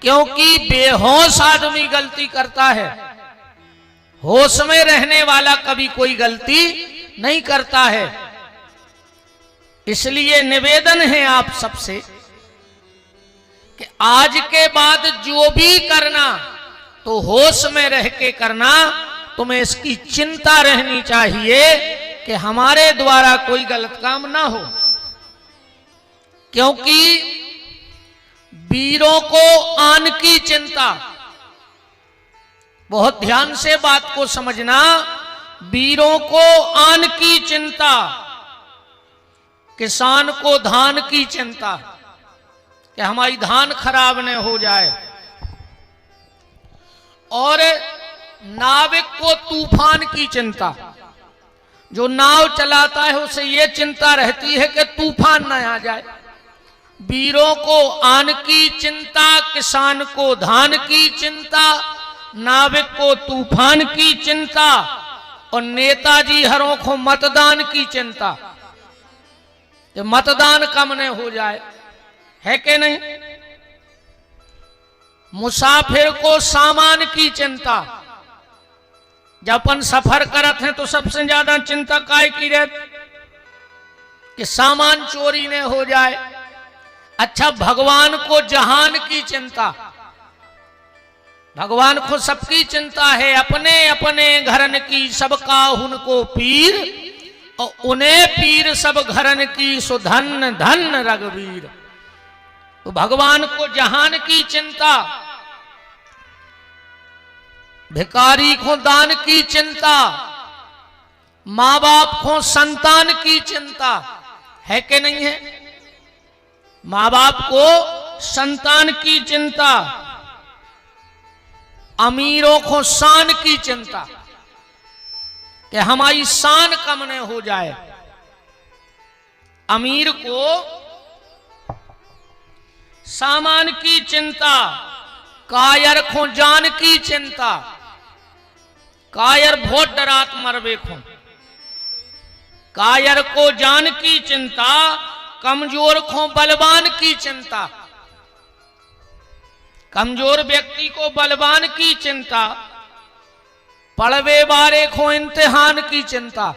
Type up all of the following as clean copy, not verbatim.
क्योंकि बेहोश आदमी गलती करता है, होश में रहने वाला कभी कोई गलती नहीं करता है। इसलिए निवेदन है आप सबसे कि आज के बाद जो भी करना तो होश में रह के करना। तुम्हें इसकी चिंता रहनी चाहिए कि हमारे द्वारा कोई गलत काम ना हो, क्योंकि वीरों को आन की चिंता, बहुत ध्यान से बात को समझना, वीरों को आन की चिंता, किसान को धान की चिंता कि हमारी धान खराब न हो जाए, और नाविक को तूफान की चिंता, जो नाव चलाता है उसे यह चिंता रहती है कि तूफान न आ जाए। वीरों को आन की चिंता, किसान को धान की चिंता, नाविक को तूफान की चिंता, और नेताजी हरों को मतदान की चिंता कि मतदान कम न हो जाए, है कि नहीं। मुसाफिर को सामान की चिंता, जब अपन सफर करते हैं तो सबसे ज्यादा चिंता काय की रहती कि सामान चोरी न हो जाए। अच्छा, भगवान को जहान की चिंता, भगवान को सबकी चिंता है, अपने अपने घरन की सबका उनको पीर, और उन्हें पीर सब घरन की सुधन धन रघुवीर। तो भगवान को जहान की चिंता, भिखारी को दान की चिंता, मां बाप को संतान की चिंता, है कि नहीं है। मां बाप को संतान की चिंता, अमीरों को शान की चिंता कि हमारी शान कम न हो जाए। अमीर को सामान की चिंता, कायर को जान की चिंता, कायर बहुत डरात मरबे को, कायर को जान की चिंता, कमजोर को बलवान की चिंता, कमजोर व्यक्ति को बलवान की चिंता, पढ़वे बारे को इम्तिहान की चिंता,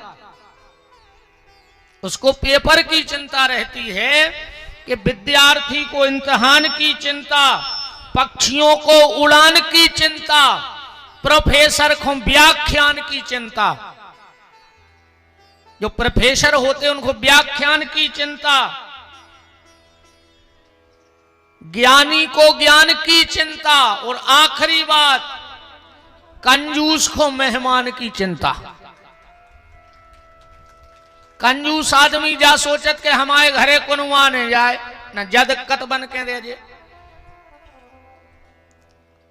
उसको पेपर की चिंता रहती है कि विद्यार्थी को इम्तिहान की चिंता, पक्षियों को उड़ान की चिंता, प्रोफेसर को व्याख्यान की चिंता, जो प्रोफेसर होते उनको व्याख्यान की चिंता, ज्ञानी को ज्ञान की चिंता, और आखिरी बात कंजूस को मेहमान की चिंता। कंजूस आदमी जा सोचत के हमारे घरे कुनवा ने जाए न जदकत बन के दे जे।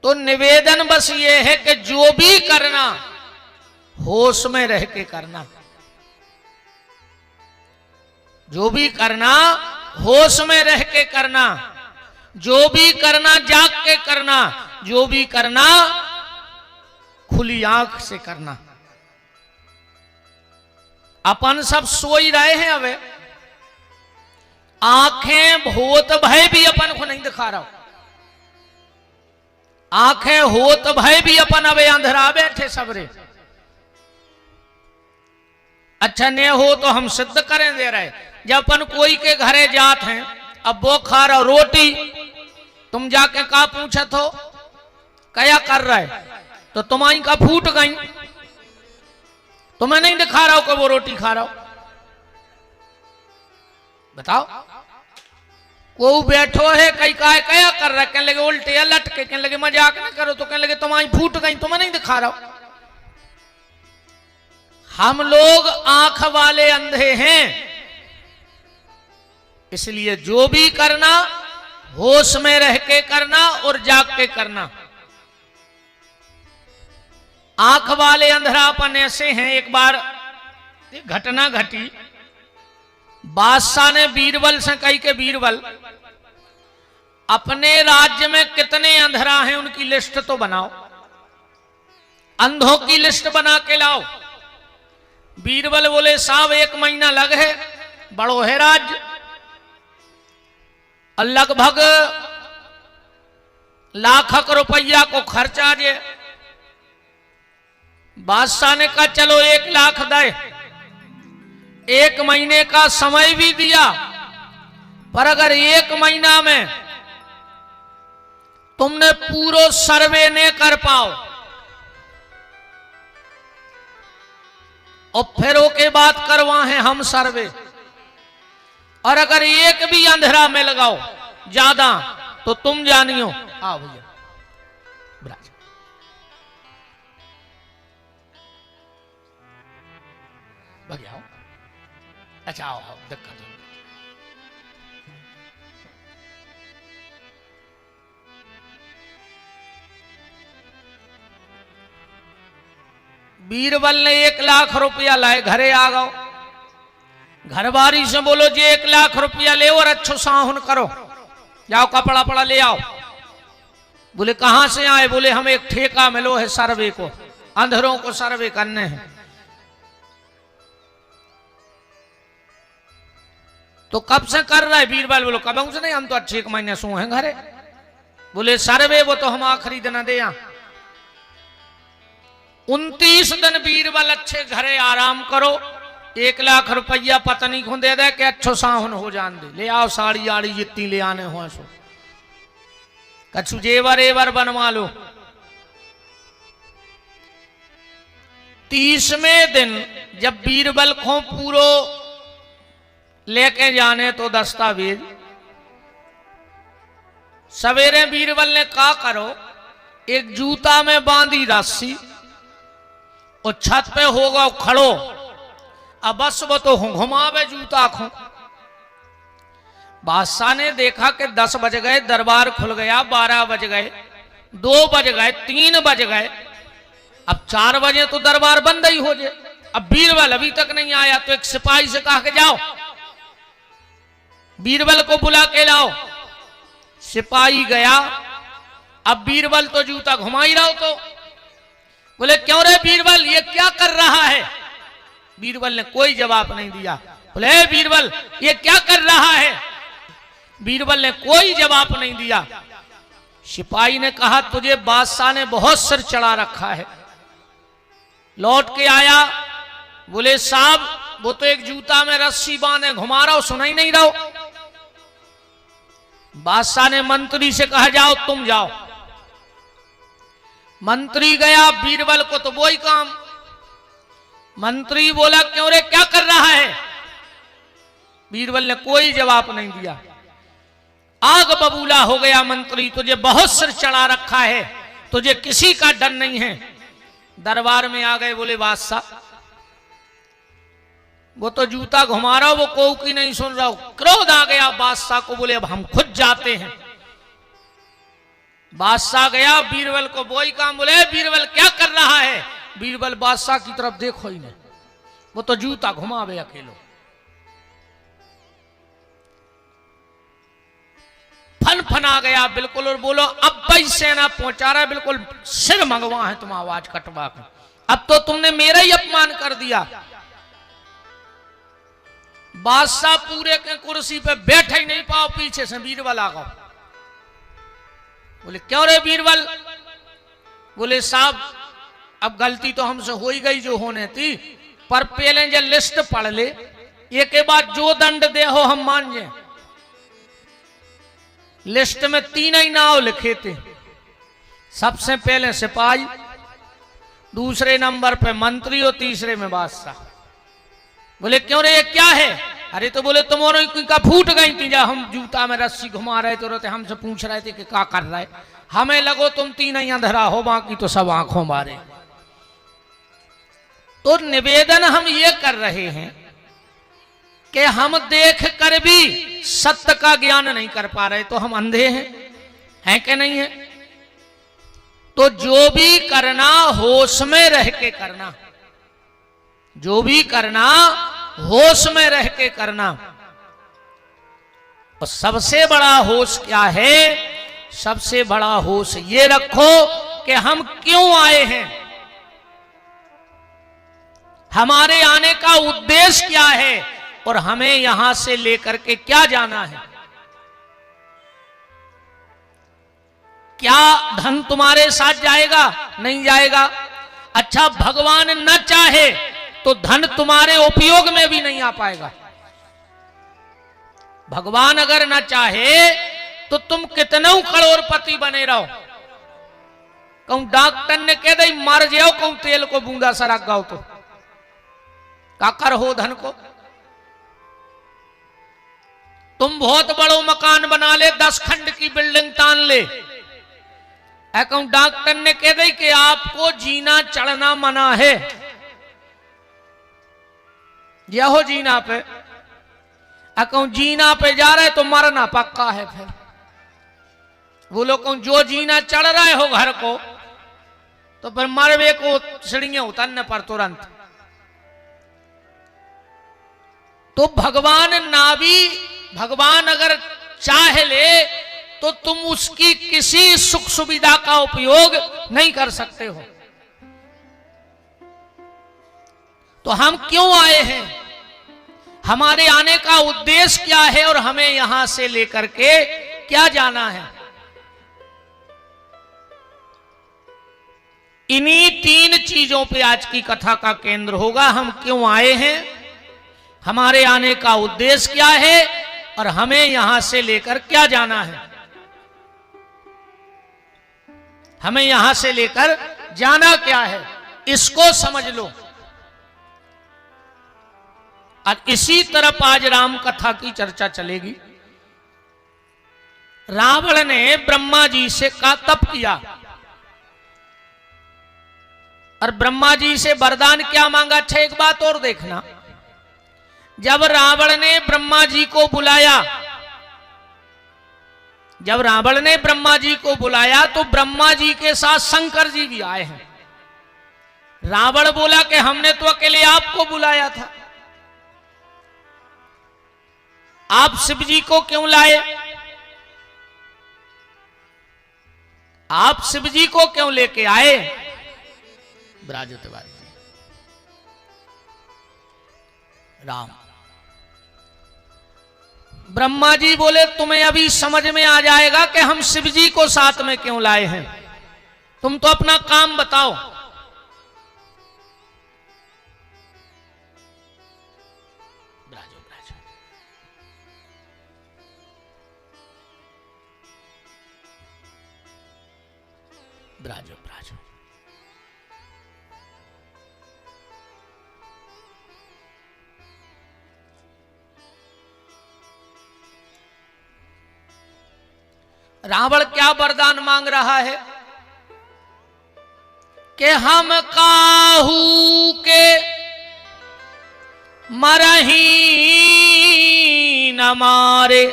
तो निवेदन बस ये है कि जो भी करना होश में रह के करना, जो भी करना होश में रह के करना, जो भी करना जाग के करना, जो भी करना खुली आंख से करना। अपन सब सोई रहे हैं, अबे आंखें होत भय भी अपन को नहीं दिखा रहा, आंखें होत भय भी अपन अबे अंधेरा बैठे सबरे। अच्छा ने हो तो हम सिद्ध करें दे रहे। जब अपन कोई के घरे जात हैं, अब वो खा रहा रोटी, तुम जाके का पूछत हो क्या कर रहे, तो तुम्हारी का फूट गई, तुम्हें नहीं दिखा रहा हो कि वो रोटी खा रहा हो। बताओ, वो बैठो है कई का क्या कर रहा है, कहने लगे उल्टे लटके, कहने लगे मजाक न करो, तो कहने लगे तुम्हारी फूट गई, तुम्हें नहीं दिखा रहा हो। हम लोग आंख वाले अंधे हैं, इसलिए जो भी करना होश में रह के करना और जाग के करना। आंख वाले अंधरापन ऐसे हैं। एक बार घटना घटी, बादशाह ने बीरबल से कही के बीरबल अपने राज्य में कितने अंधरा हैं उनकी लिस्ट तो बनाओ, अंधों की लिस्ट बना के लाओ। बीरबल बोले साहब 1 महीना लग है, बड़ो है राज्य, लगभग लाखक रुपया को खर्चा जे। बादशाह ने कहा चलो 1 लाख दे, 1 महीने का समय भी दिया, पर अगर 1 महीना में तुमने पूरा सर्वे नहीं कर पाओ और फिर ओके बात करवा है हम सर्वे, और अगर 1 भी अंधेरा में लगाओ ज्यादा तो तुम जानियो। आओ भैया ब्राज, भैया आओ। अच्छा आओ आओ, दिक्कत हो। बीरबल ने 1 लाख रुपया लाए, घरे आ गओ। घरवारी से बोलो जी 1 लाख रुपया ले और अच्छो साहुन करो, जाओ कपड़ा पड़ा ले आओ। बोले कहां से आए? बोले हम एक ठेका मिलो है सर्वे को, अंधेरों को सर्वे करने हैं। तो कब से कर रहा है? बीरबल बोलो कब से नहीं, हम तो अच्छे 1 महीने सो हैं घरे। बोले सर्वे वो तो हम आखिरी दिन दे। 29 दिन बीरबल अच्छे घरे आराम करो, 1 लाख रुपया पत्नी को दे दे के अच्छो साहुन हो जान दे। ले आओ साड़ी आड़ी जितनी ले आने हो सो, कछु जेवर एवर बनवा लो। 30वें दिन जब बीरबल को पूरो लेके जाने तो दस्तावेज, सवेरे बीरबल ने कहा करो, एक जूता में बांधी रस्सी और छत पे होगा खड़ो, अब बस वो तो घुमावे जूता को। बादशाह ने देखा कि 10 बज गए, दरबार खुल गया, 12 बज गए, 2 बज गए, 3 बज गए, अब 4 बजे तो दरबार बंद ही हो जाए। अब बीरबल अभी तक नहीं आया तो एक सिपाही से कहा के जाओ बीरबल को बुला के लाओ। सिपाही गया, अब बीरबल तो जूता घुमा ही रहा हो। तो बोले क्यों रे बीरबल ये क्या कर रहा है? बीरबल ने कोई जवाब नहीं दिया। बोले बीरबल ये क्या कर रहा है? बीरबल ने कोई जवाब नहीं दिया। सिपाही ने कहा तुझे बादशाह ने बहुत सिर चढ़ा रखा है। लौट के आया, बोले साहब वो तो एक जूता में रस्सी बांधे घुमा रहा हो, सुना ही नहीं रहा। बादशाह ने मंत्री से कहा जाओ तुम जाओ। मंत्री गया, बीरबल को तो वही काम। मंत्री बोला क्यों रे क्या कर रहा है? बीरबल ने कोई जवाब नहीं दिया। आग बबूला हो गया मंत्री, तुझे बहुत सिर चढ़ा रखा है, तुझे किसी का डर नहीं है। दरबार में आ गए, बोले बादशाह वो तो जूता घुमा रहा हो, वो कोई की नहीं सुन रहा हो। क्रोध आ गया बादशाह को, बोले अब हम खुद जाते हैं। बादशाह गया, बीरबल को वही काम। बोले बीरबल क्या कर रहा है? बीरबल बादशाह की तरफ देखो ही नहीं, वो तो जूता घुमावे अकेलो। फन फन आ गया बिल्कुल, और बोलो अब भाई सेना पहुंचा रहा है, बिल्कुल सिर मंगवा है तुम आवाज कटवा कर। अब तो तुमने मेरा ही अपमान कर दिया। बादशाह पूरे के कुर्सी पे बैठे ही नहीं पाओ, पीछे से बीरबल आ गए। बोले क्यों रे बीरबल? बोले साहब अब गलती तो हमसे हो ही गई जो होने थी, पर पहले जो लिस्ट पढ़ ले, ये के बाद जो दंड दे हो हम मान जाए। लिस्ट में 3 ही नाव लिखे थे, सबसे पहले सिपाही, दूसरे नंबर पे मंत्री और तीसरे में बादशाह। बोले क्यों रे ये क्या है? अरे तो बोले तुम्हारे का फूट गई थी जब हम जूता में रस्सी घुमा रहे थे, रोते हमसे पूछ रहे थे कि क्या कर रहा है। हमें लगो तुम 3 ही अंधेरा हो, बाकी तो सब आंखों मारे। तो निवेदन हम ये कर रहे हैं कि हम देख कर भी सत्य का ज्ञान नहीं कर पा रहे, तो हम अंधे हैं कि नहीं है? तो जो भी करना होश में रह के करना, जो भी करना होश में रह के करना। और सबसे बड़ा होश क्या है? सबसे बड़ा होश ये रखो कि हम क्यों आए हैं, हमारे आने का उद्देश्य क्या है, और हमें यहां से लेकर के क्या जाना है। क्या धन तुम्हारे साथ जाएगा? नहीं जाएगा। अच्छा, भगवान न चाहे तो धन तुम्हारे उपयोग में भी नहीं आ पाएगा। भगवान अगर न चाहे तो तुम कितने करोड़पति बने रहो, कहूं डॉक्टर ने कह दे मर जाओ, कहूं तेल को बूंदा सरक गाओ, तो का कर हो धन को? तुम बहुत बड़ो मकान बना ले, 10 खंड की बिल्डिंग तान ले, कहूं डॉक्टर ने कह दे कि आपको जीना चढ़ना मना है, या हो जीना पे, कहूं जीना पे जा रहे तो मरना पक्का है। फिर वो लोग कहूं जो जीना चढ़ रहे हो घर को, तो फिर मरवे को सीढ़ियां उतरने पर तुरंत। तो भगवान अगर चाह ले तो तुम उसकी किसी सुख सुविधा का उपयोग नहीं कर सकते हो। तो हम क्यों आए हैं, हमारे आने का उद्देश्य क्या है, और हमें यहां से लेकर के क्या जाना है? इन्हीं 3 चीजों पे आज की कथा का केंद्र होगा। हम क्यों आए हैं, हमारे आने का उद्देश्य क्या है, और हमें यहां से लेकर क्या जाना है। हमें यहां से लेकर जाना क्या है, इसको समझ लो। और इसी तरफ आज राम कथा की चर्चा चलेगी। रावण ने ब्रह्मा जी से का तप किया, और ब्रह्मा जी से वरदान क्या मांगा? अच्छा, एक बात और देखना, जब रावण ने ब्रह्मा जी को बुलाया, जब रावण ने ब्रह्मा जी को बुलाया तो ब्रह्मा जी के साथ शंकर जी भी आए हैं। रावण बोला कि हमने तो अकेले आपको बुलाया था, आप शिव जी को क्यों लाए? आप शिव जी को क्यों लेके आए? ब्राजोतवारी राम। ब्रह्मा जी बोले तुम्हें अभी समझ में आ जाएगा कि हम शिव जी को साथ में क्यों लाए हैं, तुम तो अपना काम बताओ। ब्राजो ब्राजो। रावण क्या वरदान मांग रहा है कि हम काहू के मरही न मारे।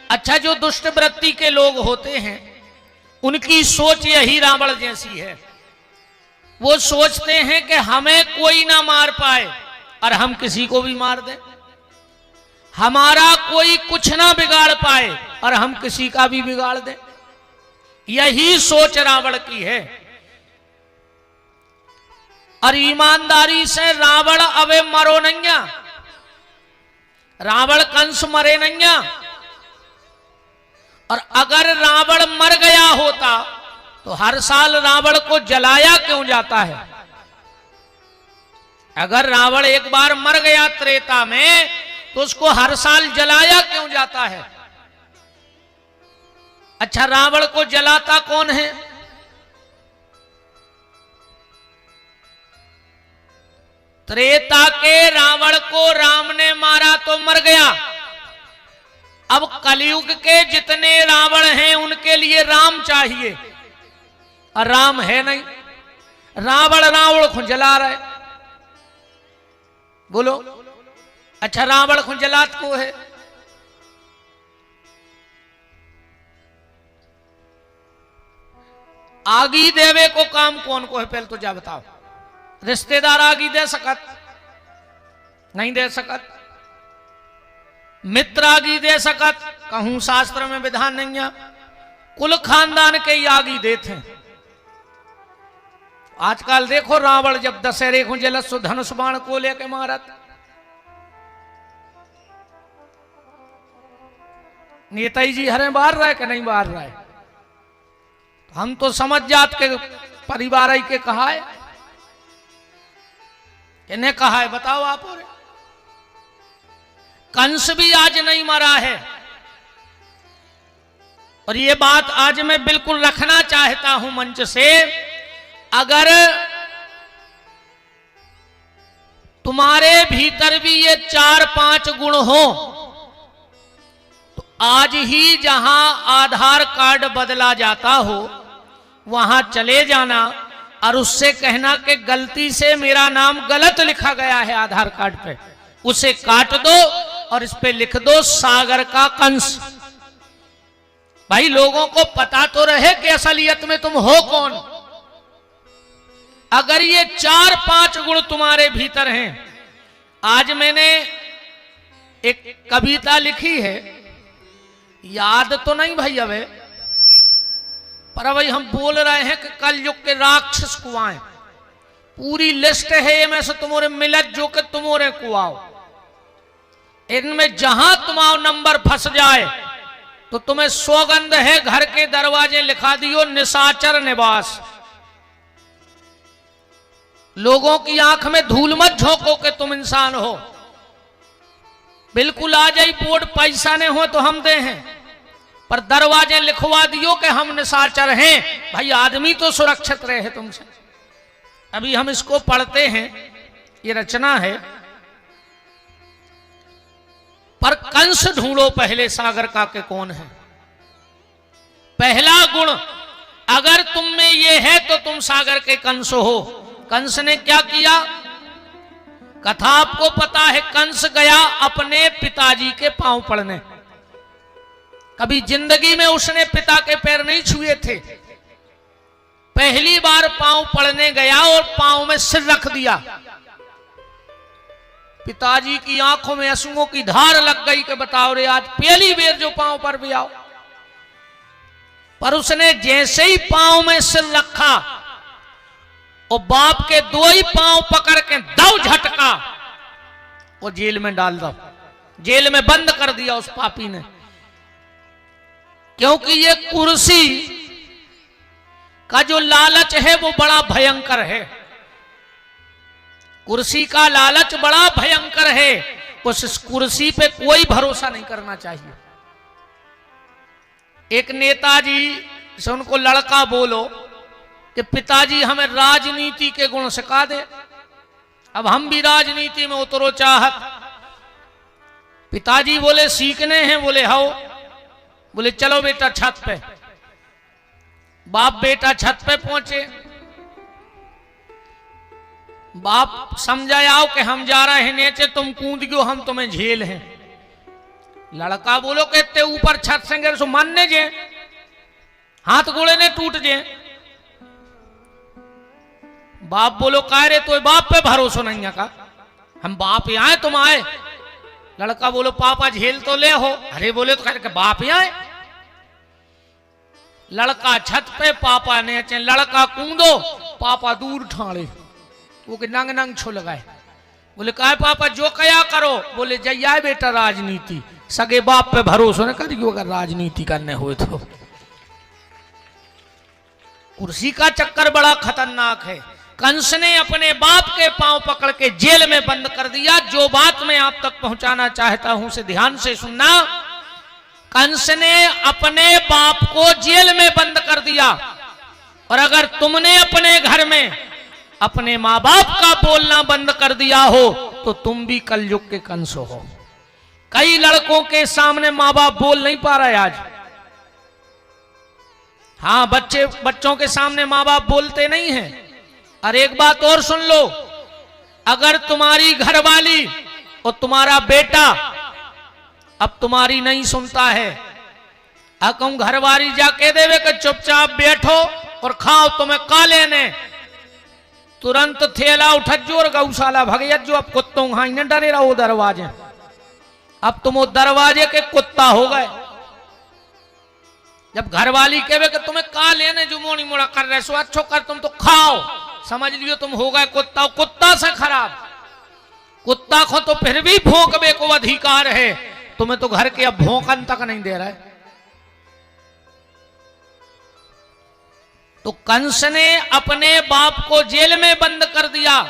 अच्छा, जो दुष्ट वृत्ति के लोग होते हैं उनकी सोच यही रावण जैसी है। वो सोचते हैं कि हमें कोई ना मार पाए और हम किसी को भी मार दें, हमारा कोई कुछ ना बिगाड़ पाए और हम किसी का भी बिगाड़ दें। यही सोच रावण की है। और ईमानदारी से रावण अबे मरो नैया, रावण कंस मरे नैया। और अगर रावण मर गया होता तो हर साल रावण को जलाया क्यों जाता है? अगर रावण एक बार मर गया त्रेता में तो उसको हर साल जलाया क्यों जाता है? अच्छा, रावण को जलाता कौन है? त्रेता के रावण को राम ने मारा तो मर गया। अब कलयुग के जितने रावण हैं उनके लिए राम चाहिए, और राम है नहीं। रावण को जला रहे, बोलो। अच्छा, रावण को जलात को है? आगी देवे को काम कौन को है? पहले तो जा बताओ। रिश्तेदार आगी दे सकत? नहीं दे सकत। मित्र आगी दे सकत? कहूं शास्त्र में विधान नहीं है। कुल खानदान के ही आगी देते हैं। आजकल देखो, रावण जब दशहरे को जलत सो धनुष बाण को लेके मारत। नेताजी जी हरे मार रहा है कि नहीं मार रहा है? हम तो समझ जात के परिवार ही के कहा है, इन्हें कहा है, बताओ आप। और कंस भी आज नहीं मरा है। और ये बात आज मैं बिल्कुल रखना चाहता हूं मंच से, अगर तुम्हारे भीतर भी ये 4-5 गुण हो तो आज ही जहां आधार कार्ड बदला जाता हो वहां चले जाना और उससे कहना कि गलती से मेरा नाम गलत लिखा गया है आधार कार्ड पे, उसे काट दो और इस पे लिख दो सागर का कंस। भाई लोगों को पता तो रहे कि असलियत में तुम हो कौन। अगर ये 4-5 गुण तुम्हारे भीतर हैं, आज मैंने एक कविता लिखी है, याद तो नहीं भाई अबे, पर भाई हम बोल रहे हैं कि कल युग के राक्षस कुआएं, पूरी लिस्ट है ये में से तुम्हारे मिलत जो कि तुम्हारे कुआओ, इनमें जहां तुम्हारा नंबर फंस जाए तो तुम्हें सौगंध है घर के दरवाजे लिखा दियो निशाचर निवास। लोगों की आंख में धूल मत झोंको कि तुम इंसान हो। बिल्कुल आ जाई बोर्ड, पैसा नहीं हो तो हम दे हैं, पर दरवाजे लिखवा दियो कि हम निशाचर हैं। भाई आदमी तो सुरक्षित रहे तुमसे। अभी हम इसको पढ़ते हैं, ये रचना है। पर कंस ढूंढो पहले सागर का के कौन है। पहला गुण अगर तुम में ये है तो तुम सागर के कंस हो। कंस ने क्या किया, कथा आपको पता है। कंस गया अपने पिताजी के पांव पड़ने। कभी जिंदगी में उसने पिता के पैर नहीं छुए थे, पहली बार पांव पड़ने गया और पांव में सिर रख दिया। पिताजी की आंखों में आंसुओं की धार लग गई कि बताओ रे, आज पहली बार जो पांव पर भी आओ। पर उसने जैसे ही पांव में सिर रखा और बाप के 2 ही पांव पकड़ के दो झटका और जेल में डाल दो, जेल में बंद कर दिया उस पापी ने। क्योंकि ये कुर्सी का जो लालच है वो बड़ा भयंकर है। कुर्सी का लालच बड़ा भयंकर है। उस कुर्सी पे कोई भरोसा नहीं करना चाहिए। एक नेताजी से उनको लड़का बोलो कि पिताजी हमें राजनीति के गुण सिखा दे, अब हम भी राजनीति में उतरो चाहत। पिताजी बोले सीखने हैं, बोले हाओ। बोले चलो बेटा छत पे। बाप बेटा छत पे पहुंचे। बाप समझाओ कि हम जा रहे हैं नीचे, तुम कूद गयो, हम तुम्हें झेल हैं। लड़का बोलो कहते ऊपर छत से गिर सो मानने जे, हाथ गोड़े ने टूट जे। बाप बोलो कह रे तो बाप पे भरोसा नहीं है का, हम बाप यहाँ आए तुम आए। लड़का बोलो पापा झेल तो ले हो। अरे बोले तो कह के बाप यहाँ आए। लड़का छत पे, पापा नीचे। लड़का कूदो, पापा दूर ठाणे, वो के नंग नंग छो लगाए। बोले कहा पापा जो कया करो। बोले जैया बेटा राजनीति, सगे बाप पे भरोसा न करियो अगर राजनीति करने हुए तो। कुर्सी का चक्कर बड़ा खतरनाक है। कंस ने अपने बाप के पांव पकड़ के जेल में बंद कर दिया। जो बात मैं आप तक पहुंचाना चाहता हूं उसे ध्यान से सुनना। कंस ने अपने बाप को जेल में बंद कर दिया। और अगर तुमने अपने घर में अपने मां बाप का बोलना बंद कर दिया हो तो तुम भी कलयुग के कंस हो। कई लड़कों के सामने मां बाप बोल नहीं पा रहे आज। हाँ, बच्चों के सामने मां बाप बोलते नहीं हैं। और एक बात और सुन लो, अगर तुम्हारी घरवाली और तुम्हारा बेटा अब तुम्हारी नहीं सुनता है, अकम घरवाली जाके देवे कि चुपचाप बैठो और खाओ, तुम्हें काले ने तुरंत थेला उठजो और गौशाला भगयजो। अब कुत्तों हाई न डरे रहो दरवाजे। अब तुम वो दरवाजे के कुत्ता हो गए। जब घरवाली कहे कि तुम्हें का लेने जो मोनी मोड़ा कर रहे सो अच्छो कर, तुम तो खाओ, समझ लियो तुम हो गए कुत्ता। कुत्ता से खराब। कुत्ता को तो फिर भी भौंकने को अधिकार है, तुम्हें तो घर के अब भौंकन तक नहीं दे रहा है। तो कंस ने अपने बाप को जेल में बंद कर दिया।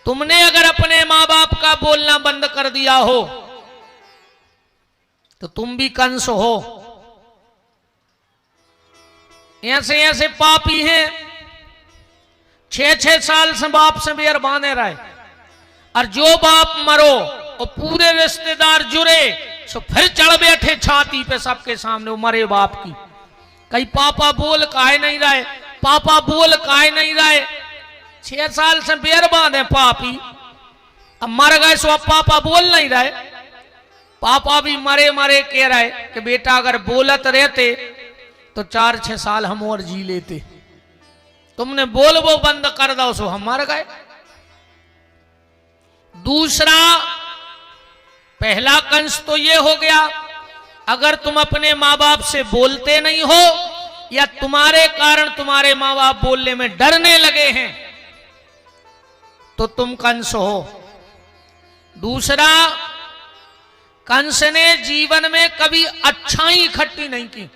तुमने अगर अपने मां बाप का बोलना बंद कर दिया हो तो तुम भी कंस हो। ऐसे ऐसे पापी हैं 6-6 साल से बाप से बेर बांधे रहे, और जो बाप मरो और पूरे रिश्तेदार जुड़े सो फिर चढ़ बैठे छाती पे सबके सामने वो मरे बाप की। कहीं पापा बोल काहे नहीं रहे, पापा बोल काहे नहीं रहे। 6 साल से बेर बांधे पापी, अब मर गए सो अब पापा बोल नहीं रहे। पापा भी मरे मरे कह रहे कि बेटा अगर बोलत रहते तो 4-6 साल हम और जी लेते, तुमने बोल वो बंद कर दो सो हम मर गए। दूसरा, पहला कंस तो ये हो गया, अगर तुम अपने मां बाप से बोलते नहीं हो या तुम्हारे कारण तुम्हारे मां बाप बोलने में डरने लगे हैं तो तुम कंस हो। दूसरा, कंस ने जीवन में कभी अच्छाई इकट्ठी नहीं की।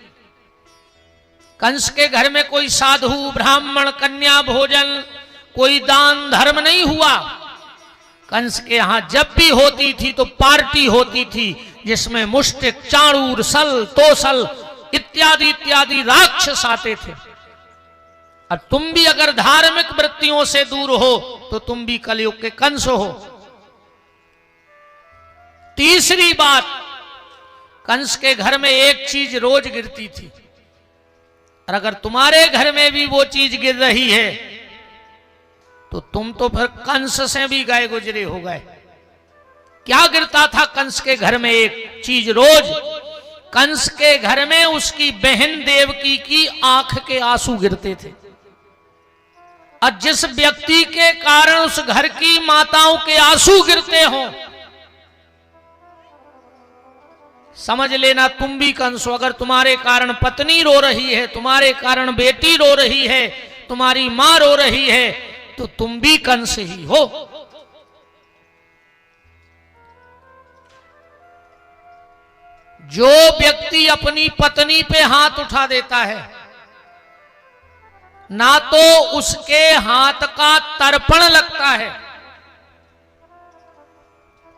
कंस के घर में कोई साधु ब्राह्मण कन्या भोजन कोई दान धर्म नहीं हुआ। कंस के यहां जब भी होती थी तो पार्टी होती थी जिसमें मुष्टिक चाणूर सल तोसल इत्यादि इत्यादि राक्षस आते थे। और तुम भी अगर धार्मिक वृत्तियों से दूर हो तो तुम भी कलयुग के कंस हो। तीसरी बात, कंस के घर में एक चीज रोज गिरती थी, और अगर तुम्हारे घर में भी वो चीज गिर रही है तो तुम तो फिर कंस से भी गए गुजरे हो गए। क्या गिरता था कंस के घर में? एक चीज रोज, कंस के घर में उसकी बहन देवकी की आंख के आंसू गिरते थे। और जिस व्यक्ति के कारण उस घर की माताओं के आंसू गिरते हों, समझ लेना तुम भी कंस हो। अगर तुम्हारे कारण पत्नी रो रही है, तुम्हारे कारण बेटी रो रही है, तुम्हारी मां रो रही है, तो तुम भी कंस ही हो। जो व्यक्ति अपनी पत्नी पे हाथ उठा देता है, ना तो उसके हाथ का तर्पण लगता है,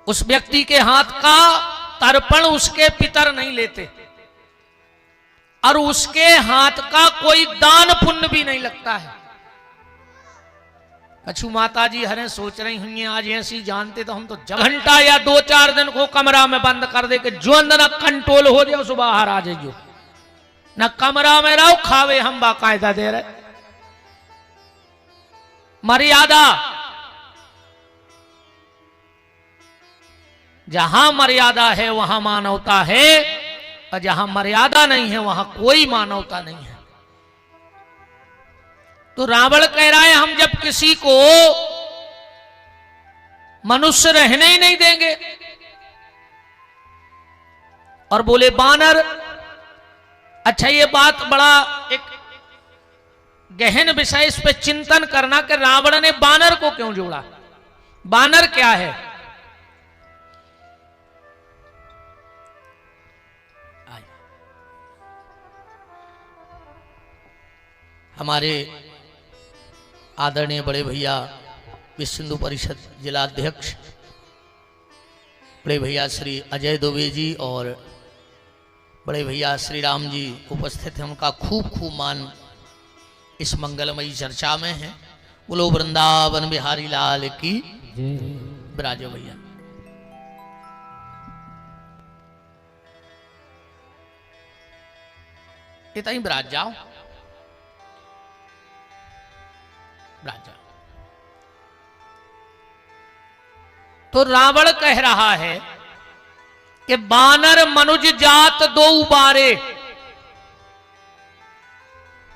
उस व्यक्ति के हाथ का तर्पण उसके पितर नहीं लेते, और उसके हाथ का कोई दान पुण्य भी नहीं लगता है। कछु माता जी हरे सोच रही होंगी आज ऐसी जानते तो हम तो घंटा या 2-4 दिन को कमरा में बंद कर दे के जो अंदर ना कंट्रोल हो जाओ सो बाहर आ जाइयो, ना कमरा में रहो, खावे हम बाकायदा दे रहे। मर्यादा, जहां मर्यादा है वहां मानवता है, और जहां मर्यादा नहीं है वहां कोई मानवता नहीं है। तो रावण कह रहा है हम जब किसी को मनुष्य रहने ही नहीं देंगे, और बोले बानर। अच्छा, ये बात बड़ा एक गहन विषय, इस पे चिंतन करना कि रावण ने बानर को क्यों जोड़ा। बानर क्या है? हमारे आदरणीय बड़े भैया विश्व हिंदू परिषद जिला अध्यक्ष बड़े भैया श्री अजय दुबे जी और बड़े भैया श्री राम जी उपस्थित हैं। उनका खूब खूब मान इस मंगलमयी चर्चा में है। बोलो वृंदावन बिहारी लाल की विराजो भैया। इतना ही विराज जाओ, राजा। तो रावण कह रहा है कि बानर मनुज जात दो बारे,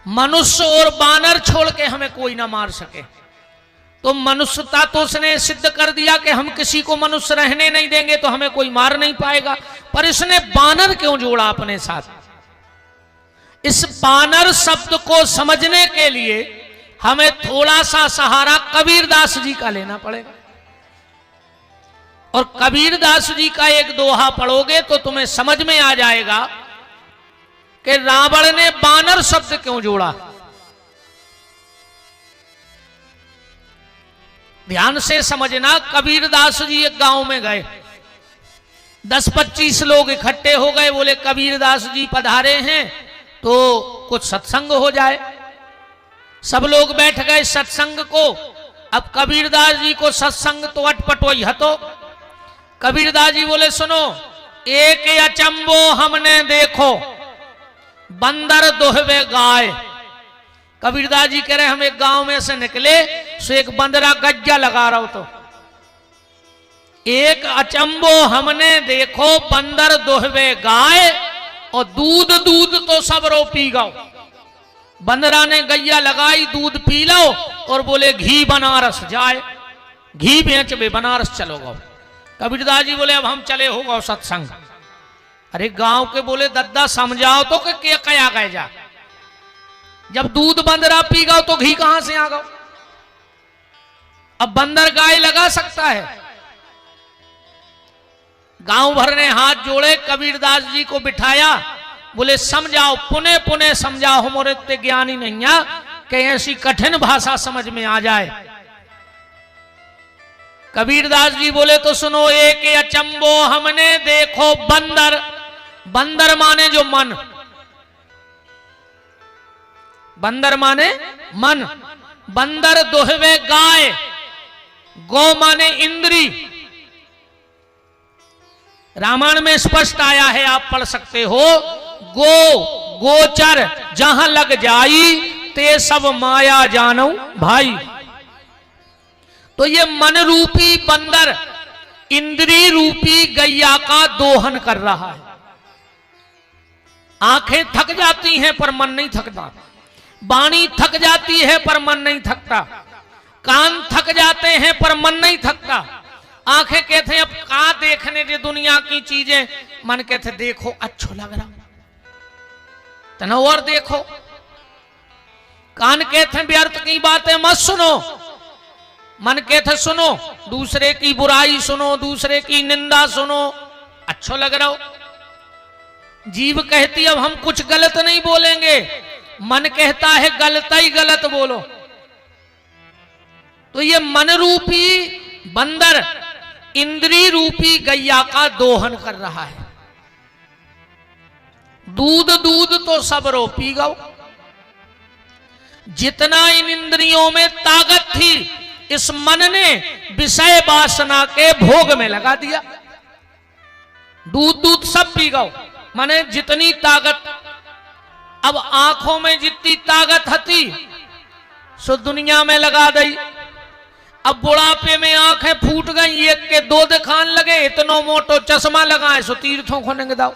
मनुष्य और बानर छोड़ के हमें कोई ना मार सके। तो मनुष्यता तो उसने सिद्ध कर दिया कि हम किसी को मनुष्य रहने नहीं देंगे तो हमें कोई मार नहीं पाएगा, पर इसने बानर क्यों जोड़ा अपने साथ? इस बानर शब्द को समझने के लिए हमें थोड़ा सा सहारा कबीरदास जी का लेना पड़ेगा। और कबीरदास जी का एक दोहा पढ़ोगे तो तुम्हें समझ में आ जाएगा कि रावण ने बानर शब्द क्यों जोड़ा। ध्यान से समझना, कबीरदास जी एक गांव में गए, 10-25 लोग इकट्ठे हो गए, बोले कबीरदास जी पधारे हैं तो कुछ सत्संग हो जाए। सब लोग बैठ गए सत्संग को। अब कबीरदास जी को सत्संग तो अटपट वही हतो। कबीरदास जी बोले सुनो, एक अचंबो हमने देखो, बंदर दोहवे गाय। कबीरदास जी कह रहे हम एक गांव में से निकले, सो एक बंदरा गज्जा लगा रहा हो, तो एक अचंबो हमने देखो, बंदर दोहवे गाय, और दूध दूध तो सब रो पी गओ। बंदरा ने गैया लगाई, दूध पी लो, और बोले घी बनारस जाए, घी बेच बे बनारस चलो गो। कबीरदास जी बोले अब हम चले हो गो सत्संग। अरे गांव के बोले दद्दा समझाओ तो क्या कया गए जा, जब दूध बंदरा पी गओ तो घी कहां से आ गओ। अब बंदर गाय लगा सकता है। गांव भर ने हाथ जोड़े, कबीरदास जी को बिठाया, बोले समझाओ, पुनः पुनः समझाओ, हमारे इतने ज्ञानी नहीं है कि ऐसी कठिन भाषा समझ में आ जाए। कबीरदास जी बोले तो सुनो, एक अचंबो हमने देखो, बंदर, बंदर माने जो मन, बंदर माने मन, बंदर दोहवे गाय, गो माने इंद्री। रामायण में स्पष्ट आया है, आप पढ़ सकते हो, गो गोचर जहां लग जाई, ते सब माया जानो भाई। तो ये मन रूपी बंदर इंद्री रूपी गैया का दोहन कर रहा है। आंखें थक जाती हैं पर मन नहीं थकता, वाणी थक जाती है पर मन नहीं थकता, कान थक जाते हैं पर मन नहीं थकता, आंखें कहते हैं अब कहां देखने जो दुनिया की चीजें, मन कहते देखो अच्छो लग रहा तना और देखो, कान कहते व्यर्थ की बातें मत सुनो, मन कहते सुनो, दूसरे की बुराई सुनो, दूसरे की निंदा सुनो, अच्छो लग रहा हो। जीव कहती अब हम कुछ गलत नहीं बोलेंगे, मन कहता है गलत ही गलत बोलो। तो ये मन रूपी बंदर इंद्री रूपी गैया का दोहन कर रहा है। दूध दूध तो सब रो पी गओ। जितना इन इंद्रियों में ताकत थी, इस मन ने विषय वासना के भोग में लगा दिया। दूध दूध सब पी गओ, माने जितनी ताकत, अब आंखों में जितनी ताकत थी सो दुनिया में लगा दी। अब बुढ़ापे में आंखें फूट गई, एक के दो दिखान लगे, इतनो मोटो चश्मा लगाए सो तीर्थों को नंग दाओ।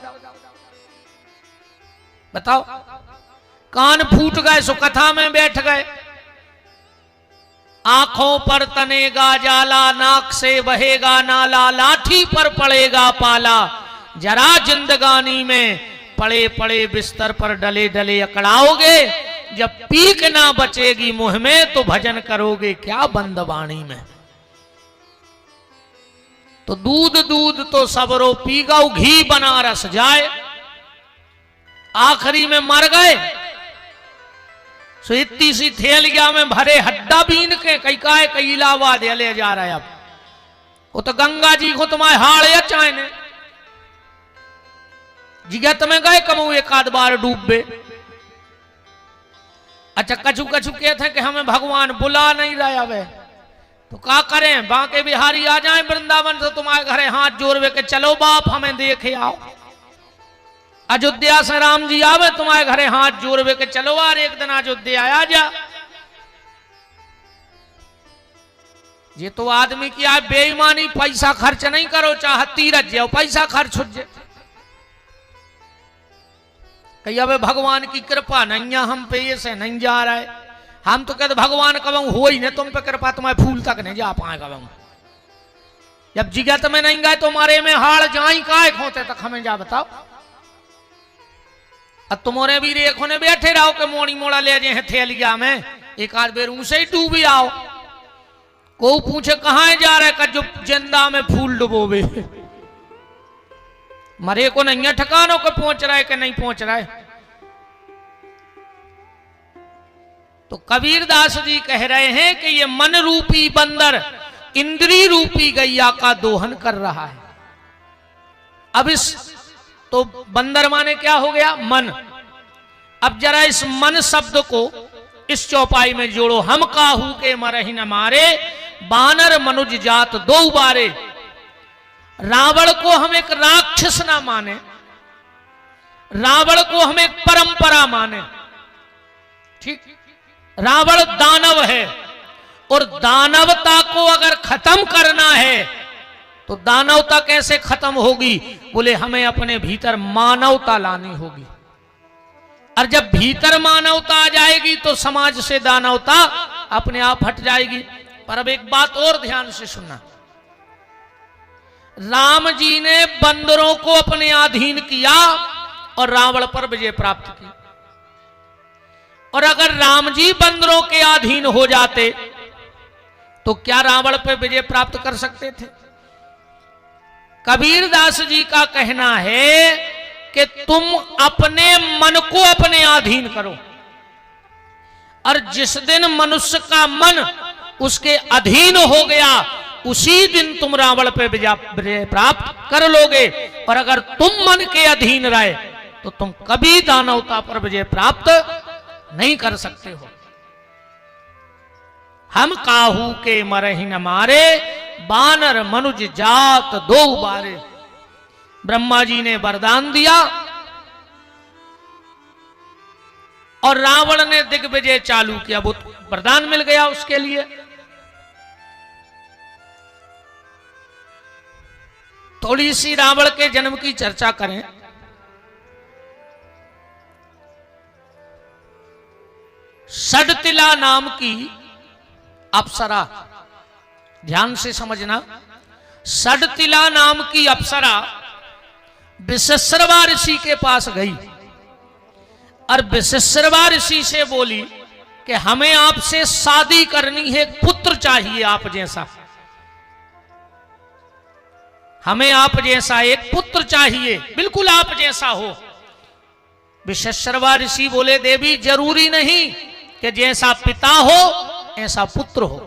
बताओ, कान फूट गए सो कथा में बैठ गए। आंखों पर तनेगा जाला, नाक से बहेगा नाला, लाठी पर पड़ेगा पाला, जरा जिंदगानी में पड़े पड़े बिस्तर पर डले डले अकड़ाओगे, जब पीक ना बचेगी मुंह में तो भजन करोगे क्या बंद वाणी में। तो दूध दूध तो सबरो पी गओ, घी बनारस जाए। आखिरी में मर गए सो इतनी सी थैलिया में भरे हड्डा बीन के कई काय कई इलाहाबाद ले जा रहे। अब वो तो गंगा जी को तुम्हारे हाड़ या चाहने जिगत में गए कमऊ एक आध बार डूबे। अच्छा कछु कछु कहते हैं कि हमें भगवान बुला नहीं रहा वे, तो क्या करें, बांके बिहारी आ जाए वृंदावन से तुम्हारे घरे हाथ जोड़वे के चलो बाप हमें देखे आओ। अयोध्या से राम जी आवे तुम्हारे घरे हाथ जोड़वे के चलो यार एक दिन अयोध्या आ जा। ये तो आदमी की आप बेईमानी, पैसा खर्च नहीं करो, चाहे तीरथ जाओ पैसा खर्च हो जाए। कही अब भगवान की कृपा नहीं है हम पे, ये से नहीं जा रहा है। हम तो कहते भगवान कबू हो ही नहीं तुम पे कृपा, तुम्हारे फूल तक नहीं जा पाए कबू। जब जिगत में नहीं गए तुम्हारे में हाड़ जाई काय खोते तक हमें जा बताओ। अब तुम्हारे भी रेखों ने बैठे रहो के मोड़ी मोड़ा ले जाए थैलिया में, एक आध बेर उसे ही डूबी आओ। को पूछे कहाँ जा रहा है, का जो जिंदा में फूल डुबोवे, मरे को नहीं है ठिकानों को पहुंच रहा है कि नहीं पहुंच रहा है। तो कबीरदास जी कह रहे हैं कि ये मन रूपी बंदर इंद्री रूपी गैया का दोहन कर रहा है। अब इस तो बंदर माने क्या हो गया, मन। अब जरा इस मन शब्द को इस चौपाई में जोड़ो। हम काहू के मरहि न मारे, बानर मनुज जात दो बारे। रावण को हम एक राक्षस ना माने, रावण को हम एक परंपरा माने। ठीक, रावण दानव है और दानवता को अगर खत्म करना है तो दानवता कैसे खत्म होगी, बोले हमें अपने भीतर मानवता लानी होगी। और जब भीतर मानवता आ जाएगी तो समाज से दानवता अपने आप हट जाएगी। पर अब एक बात और ध्यान से सुनना, राम जी ने बंदरों को अपने अधीन किया और रावण पर विजय प्राप्त की। और अगर राम जी बंदरों के अधीन हो जाते तो क्या रावण पर विजय प्राप्त कर सकते थे? कबीरदास जी का कहना है कि तुम अपने मन को अपने अधीन करो, और जिस दिन मनुष्य का मन उसके अधीन हो गया उसी दिन तुम रावण पे विजय प्राप्त कर लोगे। और अगर तुम मन के अधीन रहे तो तुम कभी दानवता पर विजय प्राप्त नहीं कर सकते हो। हम काहू के मरहि न मारे, बानर मनुज जात दो बारे। ब्रह्मा जी ने वरदान दिया और रावण ने दिग्विजय चालू किया, वो वरदान मिल गया उसके लिए। थोड़ी सी रावण के जन्म की चर्चा करें। षडतिला नाम की अप्सरा, ध्यान से समझना, षडतिला नाम की अप्सरा विशस्रवा ऋषि के पास गई और विशस्रवा ऋषि से बोली कि हमें आपसे शादी करनी है, पुत्र चाहिए आप जैसा, हमें आप जैसा एक पुत्र चाहिए, बिल्कुल आप जैसा हो। विशस्रवा ऋषि बोले देवी जरूरी नहीं कि जैसा पिता हो ऐसा पुत्र हो,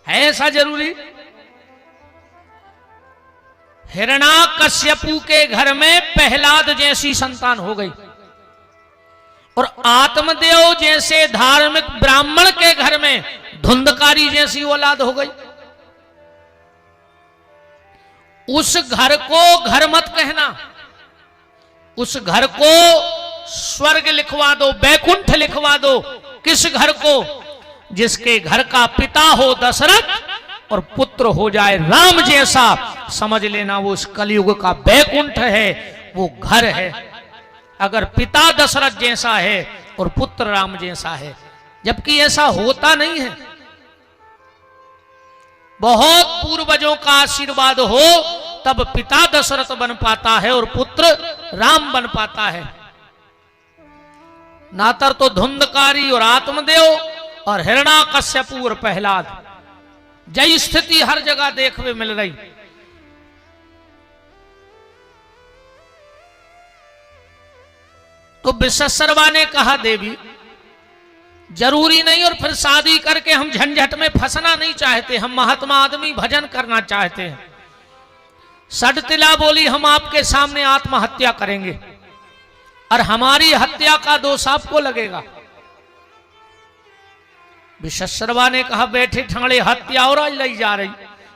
है ऐसा जरूरी? हिरण्याकश्यपु के घर में प्रहलाद जैसी संतान हो गई और आत्मदेव जैसे धार्मिक ब्राह्मण के घर में धुंधकारी जैसी औलाद हो गई। उस घर को घर मत कहना, उस घर को स्वर्ग लिखवा दो, बैकुंठ लिखवा दो। किस घर को? जिसके घर का पिता हो दशरथ और पुत्र हो जाए राम जैसा, समझ लेना वो इस कलयुग का बैकुंठ है, वो घर है। अगर पिता दशरथ जैसा है और पुत्र राम जैसा है, जबकि ऐसा होता नहीं है। बहुत पूर्वजों का आशीर्वाद हो तब पिता दशरथ बन पाता है और पुत्र राम बन पाता है। नातर तो धुंधकारी और आत्मदेव और हिरण्याकश्यपु और प्रहलाद, जय स्थिति हर जगह देखने मिल रही। तो विशस्रवा ने कहा देवी जरूरी नहीं, और फिर शादी करके हम झंझट में फंसना नहीं चाहते, हम महात्मा आदमी भजन करना चाहते हैं। षडतिला बोली हम आपके सामने आत्महत्या करेंगे और हमारी हत्या का दोष आपको लगेगा। विशस्रवा ने कहा बैठे ठाणे हत्या और आज लाई जा रही।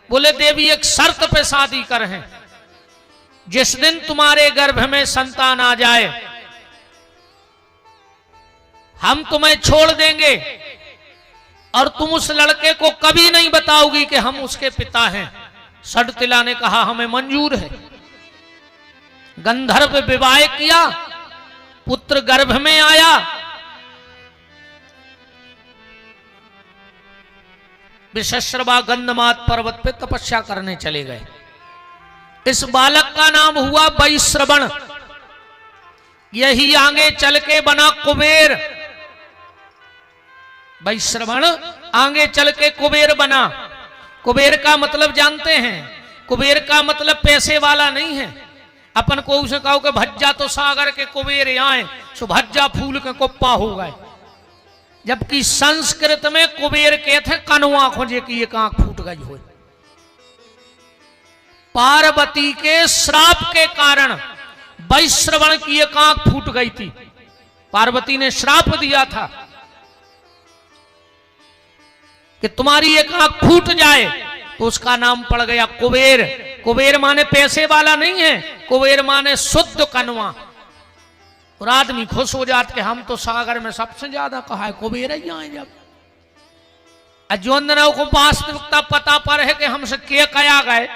बोले देवी एक शर्त पे शादी कर हैं, जिस दिन तुम्हारे गर्भ में संतान आ जाए हम तुम्हें छोड़ देंगे और तुम उस लड़के को कभी नहीं बताओगी कि हम उसके पिता हैं। षडतिला ने कहा हमें मंजूर है। गंधर्व विवाह किया, पुत्र गर्भ में आया। विशस्रवा गंधमात पर्वत पे तपस्या करने चले गए। इस बालक का नाम हुआ वैश्रवण। यही आगे चल के बना कुबेर। वैश्रवण आगे चल के कुबेर बना। कुबेर का मतलब जानते हैं? कुबेर का मतलब पैसे वाला नहीं है। अपन को उसे कहो कि भज्जा तो सागर के कुबेर आए, सो भज्जा फूल के कुप्पा हो गए। जबकि संस्कृत में कुबेर के थे कनुआ खोजे की एक आंख फूट गई हो। पार्वती के श्राप के कारण वैश्रवण की एक आंख फूट गई थी। पार्वती ने श्राप दिया था कि तुम्हारी एक आंख फूट जाए, तो उसका नाम पड़ गया कुबेर। कुबेर माने पैसे वाला नहीं है, कुबेर माने शुद्ध कनुआ। और आदमी खुश हो जाते कि हम तो सागर में सबसे ज्यादा कहा है कुबेर ही आए। जब अजोंदनों को वास्तविकता पता पर है कि हमसे क्या कया गए,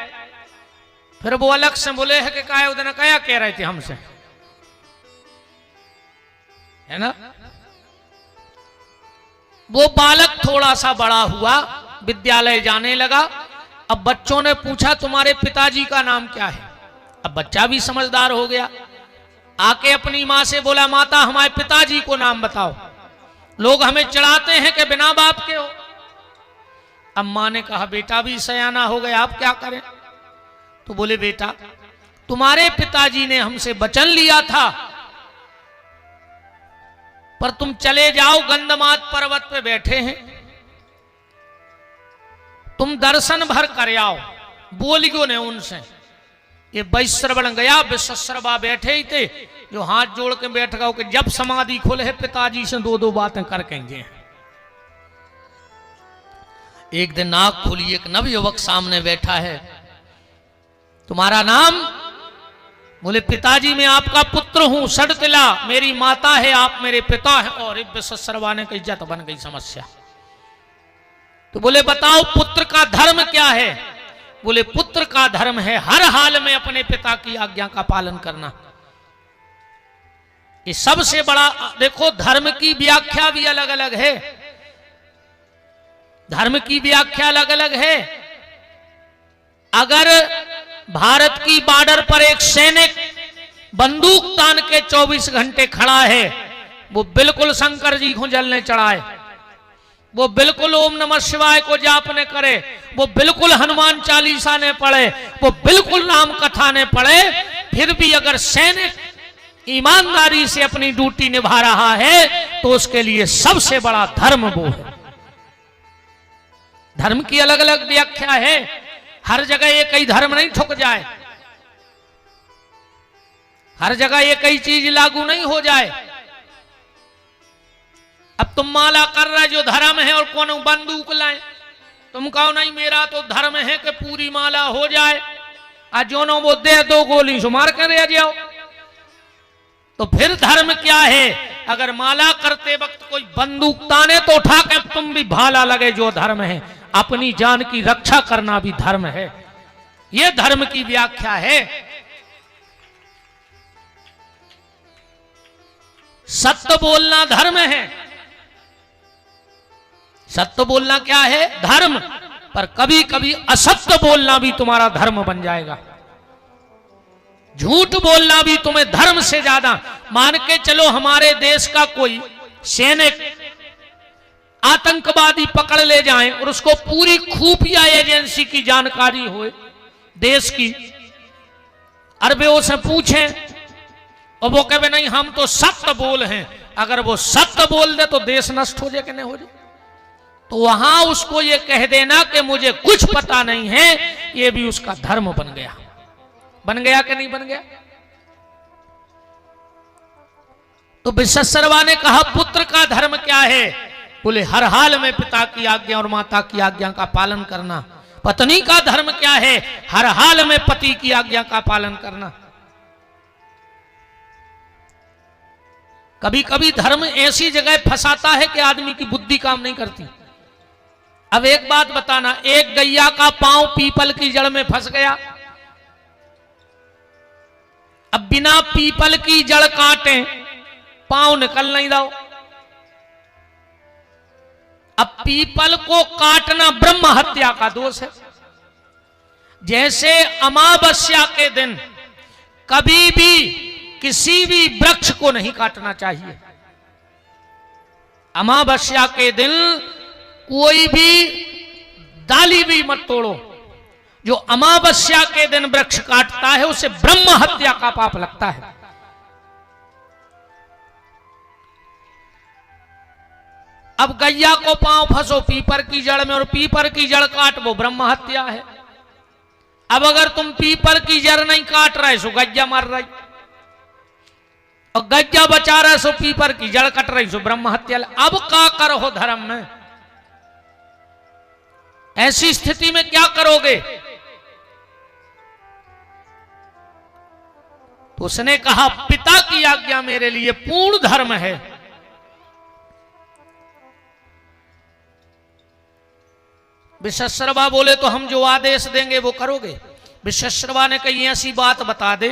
फिर वो अलग से बोले है कि क्या उधर कया कह रहे थे हमसे, है ना। वो बालक थोड़ा सा बड़ा हुआ, विद्यालय जाने लगा। अब बच्चों ने पूछा तुम्हारे पिताजी का नाम क्या है। अब बच्चा भी समझदार हो गया, आके अपनी माँ से बोला माता हमारे पिताजी को नाम बताओ, लोग हमें चढ़ाते हैं कि बिना बाप के हो। अब माँ ने कहा बेटा भी सयाना हो गया, आप क्या करें। तो बोले बेटा तुम्हारे पिताजी ने हमसे वचन लिया था, पर तुम चले जाओ गंधमात पर्वत पे बैठे हैं, तुम दर्शन भर कर आओ। बोलियो ने उनसे। ये वैश्रवण गया, विश्वश्रवा बैठे ही थे, जो हाथ जोड़ के बैठ गए कि जब समाधि खुले है पिताजी से दो दो बातें कर कहेंगे। एक दिन नाक खुली, एक नवयुवक सामने बैठा है, तुम्हारा नाम? बोले पिताजी मैं आपका पुत्र हूं, सड़तिला मेरी माता है, आप मेरे पिता है। और विश्वश्रवा ने कही इज्जत बन गई समस्या। तो बोले बताओ पुत्र का धर्म क्या है। बोले पुत्र का धर्म है हर हाल में अपने पिता की आज्ञा का पालन करना। ये सबसे बड़ा, देखो धर्म की व्याख्या भी अलग अलग है, धर्म की व्याख्या अलग अलग है। अगर भारत की बॉर्डर पर एक सैनिक बंदूक तान के 24 घंटे खड़ा है, वो बिल्कुल शंकर जी को जलने चढ़ाए, वो बिल्कुल ओम नमः शिवाय को जाप ने करे, वो बिल्कुल हनुमान चालीसा ने पढ़े, वो बिल्कुल नाम कथा ने पढ़े, फिर भी अगर सैनिक ईमानदारी से अपनी ड्यूटी निभा रहा है तो उसके लिए सबसे बड़ा धर्म वो है। धर्म की अलग अलग व्याख्या है, हर जगह एक ही धर्म नहीं ठुक जाए, हर जगह एक ही चीज लागू नहीं हो जाए। अब तुम माला कर रहे जो धर्म है और कौन बंदूक लाए, तुम कहो नहीं मेरा तो धर्म है कि पूरी माला हो जाए, आज जो नो वो दे दो गोली सुमार कर रह जाओ, तो फिर धर्म क्या है। अगर माला करते वक्त कोई बंदूक ताने तो उठा के तुम भी भाला लगे, जो धर्म है। अपनी जान की रक्षा करना भी धर्म है, यह धर्म की व्याख्या है। सत्य बोलना धर्म है, सत्य बोलना क्या है धर्म, पर कभी कभी असत्य बोलना भी तुम्हारा धर्म बन जाएगा। झूठ बोलना भी तुम्हें धर्म से ज्यादा। मान के चलो हमारे देश का कोई सैनिक आतंकवादी पकड़ ले जाएं और उसको पूरी खुफिया एजेंसी की जानकारी हो देश की, अरबों से पूछें और वो कहे नहीं हम तो सत्य बोल हैं, अगर वो सत्य बोल दे तो देश नष्ट हो जाए कि नहीं हो जाए। तो वहां उसको ये कह देना कि मुझे कुछ पता नहीं है, ये भी उसका धर्म बन गया। बन गया कि नहीं बन गया। तो विश्वश्रवा ने कहा पुत्र का धर्म क्या है। बोले हर हाल में पिता की आज्ञा और माता की आज्ञा का पालन करना। पत्नी का धर्म क्या है, हर हाल में पति की आज्ञा का पालन करना। कभी कभी धर्म ऐसी जगह फंसाता है कि आदमी की बुद्धि काम नहीं करती। अब एक बात बताना, एक गैया का पांव पीपल की जड़ में फंस गया, अब बिना पीपल की जड़ काटे पांव निकल नहीं दो। अब पीपल को काटना ब्रह्म हत्या का दोष है। जैसे अमावस्या के दिन कभी भी किसी भी वृक्ष को नहीं काटना चाहिए। अमावस्या के दिन कोई भी डाली भी मत तोड़ो। जो अमावस्या के दिन वृक्ष काटता है उसे ब्रह्म हत्या का पाप लगता है। अब गैया को पांव फंसो पीपर की जड़ में और पीपर की जड़ काट, वो ब्रह्म हत्या है। अब अगर तुम पीपर की जड़ नहीं काट रहे सो गैया मर रही, और गैया बचा रहे सो पीपर की जड़ कट रही, सो ब्रह्म हत्या। अब का करो धर्म में? ऐसी स्थिति में क्या करोगे? तो उसने कहा पिता की आज्ञा मेरे लिए पूर्ण धर्म है। विश्वश्रवा बोले तो हम जो आदेश देंगे वो करोगे? विश्वश्रवा ने कही ऐसी बात बता दे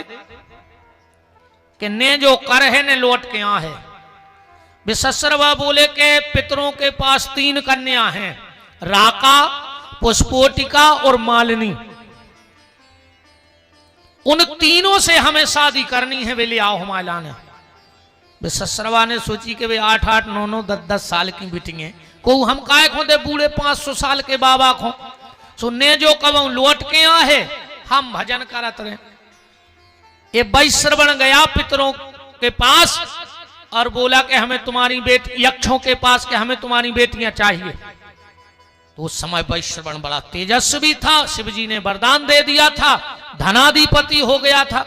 कि ने जो कर है ने लौट के आ है। विश्वश्रवा बोले कि पितरों के पास 3 कन्या हैं, राका, पुष्पोटिका और मालिनी। उन तीनों से हमें शादी करनी है, वे ले आओ हमारे लाने। विश्वश्रवा ने सोची कि वे 8-8, 9-9, 10-10 साल की बिटियां को हम काय खो दे बूढ़े 500 साल के बाबा को। सुनने जो कब लौट के आ है हम भजन करत रहे। ये वैश्रवण गया पितरों के पास और बोला कि हमें तुम्हारी बेटी, यक्षों के पास कि हमें तुम्हारी बेटियां चाहिए। तो उस समय वैश्रवण बड़ा तेजस्वी था, शिवजी ने वरदान दे दिया था, धनाधिपति हो गया था।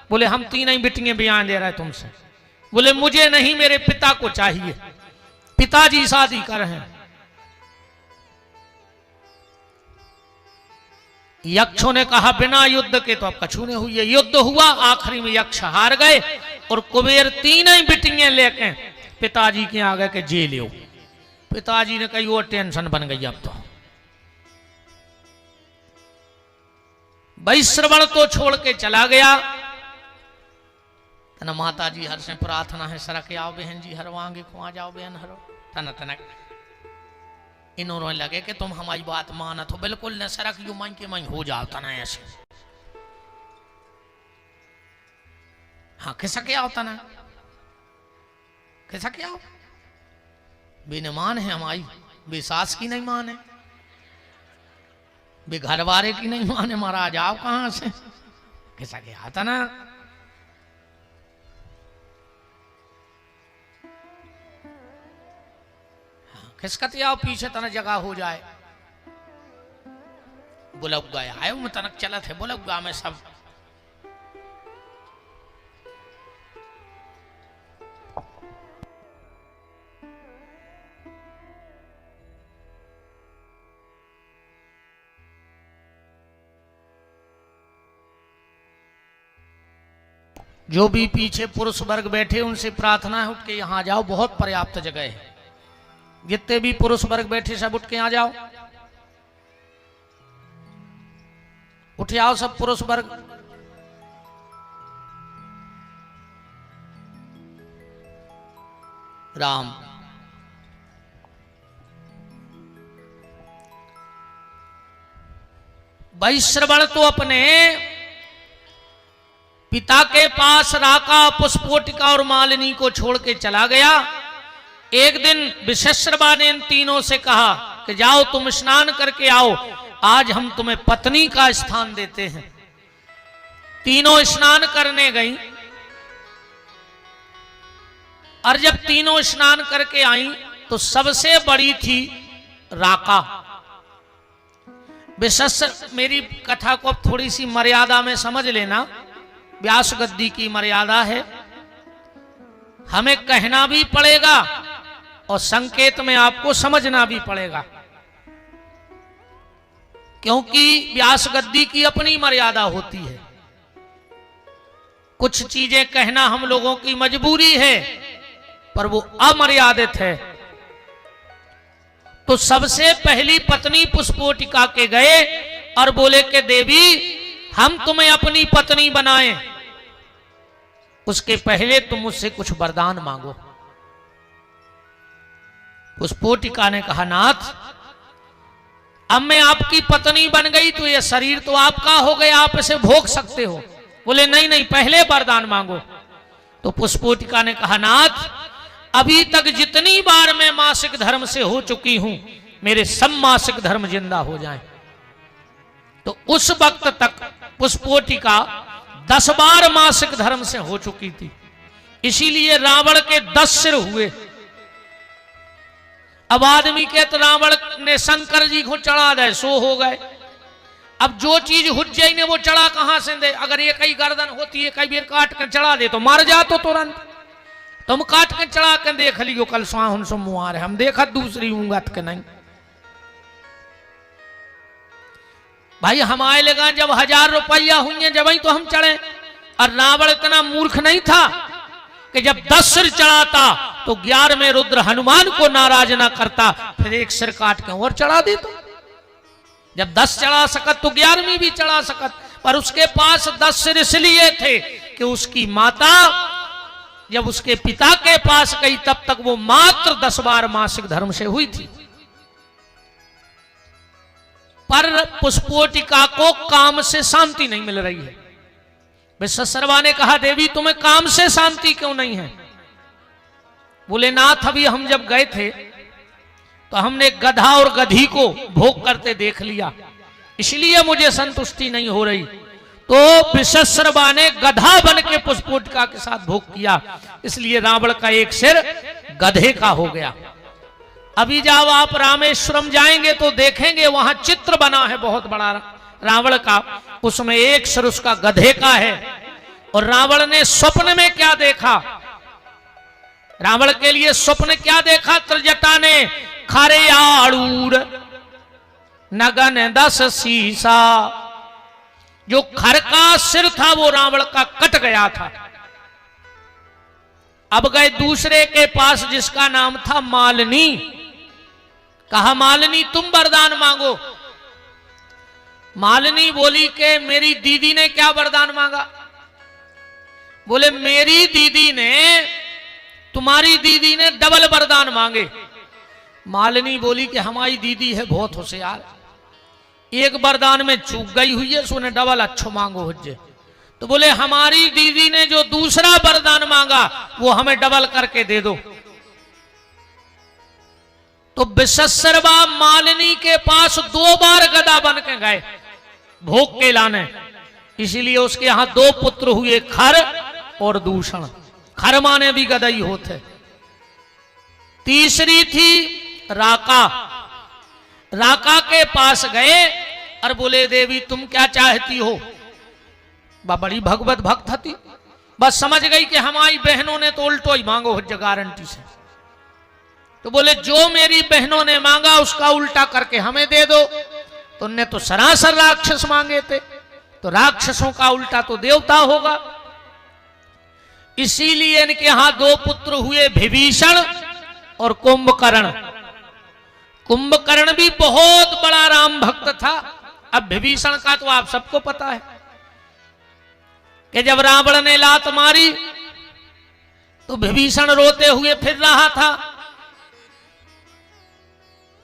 बोले हम 3 ही बेटियां बयान दे रहे तुमसे। बोले मुझे नहीं, मेरे पिता को चाहिए, पिताजी शादी कर हैं। यक्षों ने कहा बिना युद्ध के तो अब कछु नहीं हुई। युद्ध हुआ, आखिरी में यक्ष हार गए और कुबेर 3 ही बिटियां लेके पिताजी के आ गए कि जे लो। पिताजी ने कही वो टेंशन बन गई। अब तो वैश्रवण तो छोड़ के चला गया। तना माता जी हर से प्रार्थना है सरक आओ बहन जी हरवांगे को आ जाओ बहन हरो। तना तना इन्होंने लगे कि तुम हमारी बात माना तो बिल्कुल न सरक यू मन के मन हो जाओ। तना ऐसे हाँ खिसके आओ, तना खिसके आओ। बेनमान है हमारी, बे सास की नहीं माने, बे घर वाले की नहीं माने, महाराज आओ कहां से? खिसके आता ना। खिसकते आओ पीछे तना जगह हो जाए। बुलगुआ आयो में तनक चलत है, बुलगुआ में सब जो भी पीछे पुरुष वर्ग बैठे उनसे प्रार्थना है उठ के यहां जाओ, बहुत पर्याप्त जगह है। जितने भी पुरुष वर्ग बैठे सब उठ के आ जाओ, उठ आओ सब पुरुष वर्ग। राम वैश्रवण तो अपने पिता के पास राका, पुष्पोटिका और मालिनी को छोड़ के चला गया। एक दिन विश्वश्रवा ने इन तीनों से कहा कि जाओ तुम स्नान करके आओ, आज हम तुम्हें पत्नी का स्थान देते हैं। तीनों स्नान करने गई और जब तीनों स्नान करके आई तो सबसे बड़ी थी राका। मेरी कथा को अब थोड़ी सी मर्यादा में समझ लेना, व्यास गद्दी की मर्यादा है, हमें कहना भी पड़ेगा और संकेत में आपको समझना भी पड़ेगा, क्योंकि व्यास गद्दी की अपनी मर्यादा होती है। कुछ चीजें कहना हम लोगों की मजबूरी है पर वो अमर्यादित है। तो सबसे पहली पत्नी पुष्पोटिका के गए और बोले कि देवी हम तुम्हें अपनी पत्नी बनाएं, उसके पहले तुम मुझसे कुछ वरदान मांगो। पुष्पोटिका ने कहा नाथ अब मैं आपकी पत्नी बन गई तो ये शरीर तो आपका हो गया, आप इसे भोग सकते हो। बोले नहीं नहीं पहले वरदान मांगो। तो पुष्पोटिका ने कहा नाथ अभी तक जितनी बार मैं मासिक धर्म से हो चुकी हूं, मेरे सब मासिक धर्म जिंदा हो जाएं। तो उस वक्त तक पुष्पोटिका 10 बार मासिक धर्म से हो चुकी थी, इसीलिए रावण के 10 सिर हुए। अब आदमी के तो रावण ने शंकर जी को चढ़ा दे सो हो गए। अब जो चीज हुज्जै ने वो चढ़ा कहां से दे? अगर ये कई गर्दन होती है, कई बार काट कर चढ़ा दे तो मर जा तो तुरंत। तुम काट कर चढ़ा कर देख लियो, कल सुहान सोमवार है, हम देखा दूसरी ऊंगत के नहीं। भाई हमारे लगा जब 1000 रुपया हुई है जब ही तो हम चढ़े। और रावण इतना मूर्ख नहीं था कि जब 10 सिर चढ़ाता तो 11वें रुद्र हनुमान को नाराज ना करता, फिर एक सिर काट के और चढ़ा देता। जब 10 चढ़ा सकत तो 11वीं भी चढ़ा सकत, पर उसके पास 10 सिर इसलिए थे कि उसकी माता जब उसके पिता के पास गई तब तक वो मात्र 10 बार मासिक धर्म से हुई थी। पर पुष्पोटिका को काम से शांति नहीं मिल रही है। विश्वशर्मा ने कहा, देवी तुम्हें काम से शांति क्यों नहीं है? बोले नाथ, अभी हम जब गए थे तो हमने गधा और गधी को भोग करते देख लिया, इसलिए मुझे संतुष्टि नहीं हो रही। तो विश्वशर्मा ने गधा बन के पुष्पोटिका के साथ भोग किया, इसलिए रावण का एक सिर गधे का हो गया। अभी जब आप रामेश्वरम जाएंगे तो देखेंगे वहां चित्र बना है बहुत बड़ा रावण का, उसमें एक सिर उसका गधे का है। और रावण ने स्वप्न में क्या देखा? रावण के लिए स्वप्न क्या देखा? त्रिजटा ने खरे आड़ूर नगन 10 सीसा। जो खर का सिर था वो रावण का कट गया था। अब गए दूसरे के पास जिसका नाम था मालिनी। कहा, मालिनी तुम वरदान मांगो। मालिनी बोली कि मेरी दीदी ने क्या वरदान मांगा? बोले मेरी दीदी ने, तुम्हारी दीदी ने डबल वरदान मांगे। मालिनी बोली कि हमारी दीदी है बहुत होशियार, एक वरदान में चूक गई हुई है, सोने डबल अच्छो मांगो हुज्जे। तो बोले हमारी दीदी ने जो दूसरा वरदान मांगा वो हमें डबल करके दे दो। तो विश्वशर्मा मालिनी के पास 2 बार गदा बन के गए भोग के लाने, इसीलिए उसके यहां 2 पुत्र हुए, खर और दूषण। खर माने भी गदई होते। तीसरी थी राका। राका के पास गए और बोले देवी तुम क्या चाहती हो? बड़ी भगवत भक्त थी, बस समझ गई कि हमारी बहनों ने तो उल्टो ही मांगो हो गारंटी से। तो बोले जो मेरी बहनों ने मांगा उसका उल्टा करके हमें दे दो। तो उनने तो सरासर राक्षस मांगे थे, तो राक्षसों का उल्टा तो देवता होगा। इसीलिए इनके यहां 2 पुत्र हुए, विभीषण और कुंभकर्ण। कुंभकर्ण भी बहुत बड़ा राम भक्त था। अब विभीषण का तो आप सबको पता है कि जब रावण ने लात मारी तो विभीषण रोते हुए फिर रहा था।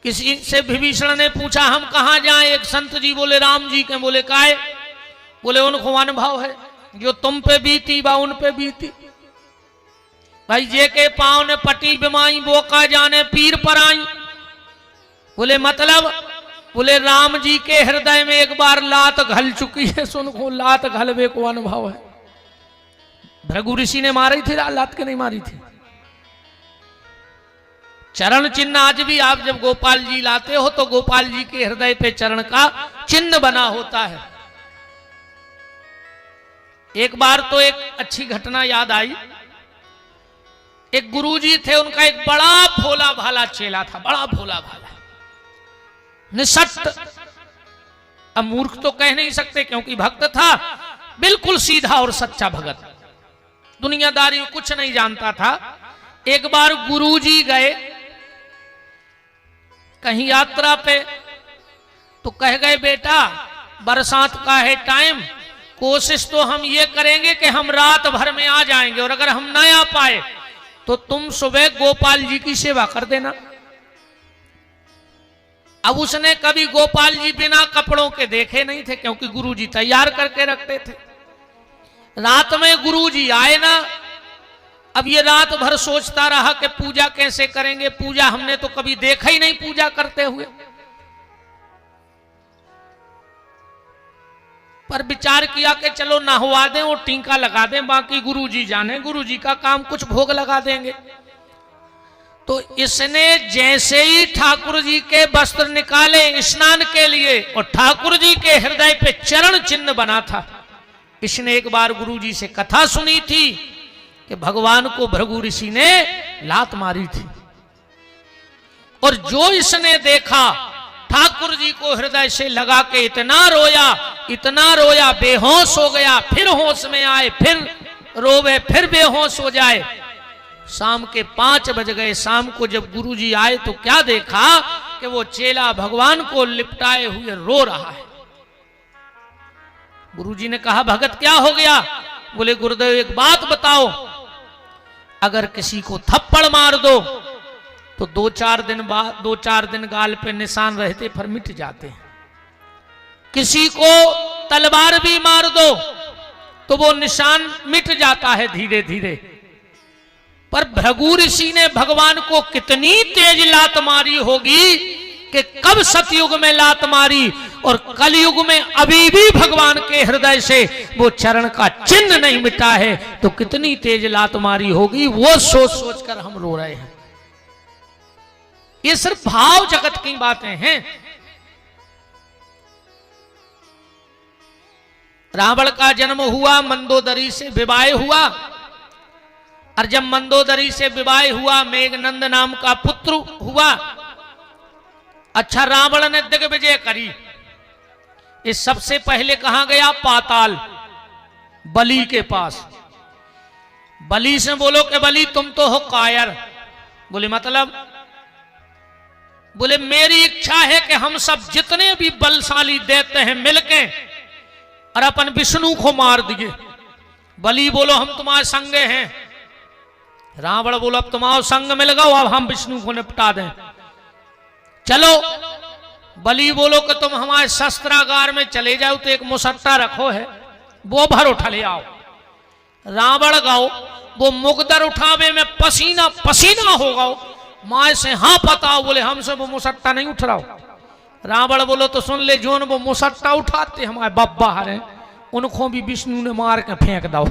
किसी से विभीषण ने पूछा हम कहां जाएं? एक संत जी बोले राम जी के। बोले काहे? बोले उनको अनुभव है, जो तुम पे बीती बा उन पे बीती। भाई जे के पांव ने पटी बिमाई वो का जाने पीर पर आई। बोले मतलब? बोले राम जी के हृदय में एक बार लात घल चुकी है, सुन को लात घलवे को अनुभव है। भृगु ऋषि ने मारी थी लात के नहीं मारी थी। चरण चिन्ह आज भी आप जब गोपाल जी लाते हो तो गोपाल जी के हृदय पे चरण का चिन्ह बना होता है। एक बार तो एक अच्छी घटना याद आई। एक गुरुजी थे, उनका एक बड़ा भोला भाला चेला था, बड़ा भोला भाला निसट। अब मूर्ख तो कह नहीं सकते क्योंकि भक्त था, बिल्कुल सीधा और सच्चा भगत, दुनियादारी में कुछ नहीं जानता था। एक बार गुरुजी गए कहीं यात्रा पे, तो कह गए बेटा बरसात का है टाइम, कोशिश तो हम ये करेंगे कि हम रात भर में आ जाएंगे, और अगर हम न आ पाए तो तुम सुबह गोपाल जी की सेवा कर देना। अब उसने कभी गोपाल जी बिना कपड़ों के देखे नहीं थे, क्योंकि गुरुजी तैयार करके रखते थे। रात में गुरुजी आए ना, अब ये रात भर सोचता रहा कि पूजा कैसे करेंगे, पूजा हमने तो कभी देखा ही नहीं पूजा करते हुए। पर विचार किया कि चलो नहवा दें और टीका लगा दें, बाकी गुरुजी जाने, गुरुजी का काम, कुछ भोग लगा देंगे। तो इसने जैसे ही ठाकुर जी के वस्त्र निकाले स्नान के लिए और ठाकुर जी के हृदय पे चरण चिन्ह बना था, इसने एक बार गुरुजी से कथा सुनी थी कि भगवान को भृगु ऋषि ने लात मारी थी, और जो इसने देखा ठाकुर जी को हृदय से लगा के इतना रोया, बेहोश हो गया, फिर होश में आए, फिर रोवे, फिर बेहोश हो जाए। शाम के 5 बज गए। शाम को जब गुरुजी आए तो क्या देखा कि वो चेला भगवान को लिपटाए हुए रो रहा है। गुरुजी ने कहा, भगत क्या हो गया? बोले, गुरुदेव एक बात बताओ, अगर किसी को थप्पड़ मार दो तो 2-4 दिन गाल पे निशान रहते फिर मिट जाते हैं, किसी को तलवार भी मार दो तो वो निशान मिट जाता है धीरे धीरे। पर भृगु ऋषि ने भगवान को कितनी तेज लात मारी होगी कि कब सतयुग में लात मारी और कलयुग में अभी भी भगवान के हृदय से वो चरण का चिन्ह नहीं मिटा है, तो कितनी तेज लात मारी होगी, वो सोच सोच कर हम रो रहे हैं। ये सिर्फ भाव जगत की बातें हैं। रावण का जन्म हुआ, मंदोदरी से विवाह हुआ, और जब मंदोदरी से विवाह हुआ मेघनंद नाम का पुत्र हुआ। अच्छा, रावण ने दिग्विजय करी। इस सबसे पहले कहां गया? पाताल, बलि के पास। बलि से बोलो कि बलि तुम तो हो कायर। बोले मतलब? बोले मेरी इच्छा है कि हम सब जितने भी बलशाली देते हैं मिलके और अपन विष्णु को मार दिए। बलि बोलो हम तुम्हारे संगे हैं। रावण बोलो अब तुम्हारा संग मिल गया, अब हम विष्णु को निपटा दें, चलो। बलि बोलो कि तुम हमारे शस्त्रागार में चले जाओ तो एक मुसट्टा रखो है, वो भर उठा ले आओ। रावण गाओ वो मुकदर उठावे में पसीना पसीना हो गओ, माए से हाँ पताओ, बोले हमसे वो मुसट्टा नहीं उठ रहा। रावण बोलो तो सुन ले, जोन वो मुसट्टा उठाते हमारे बब्बा है उनको भी विष्णु ने मार के फेंक दो।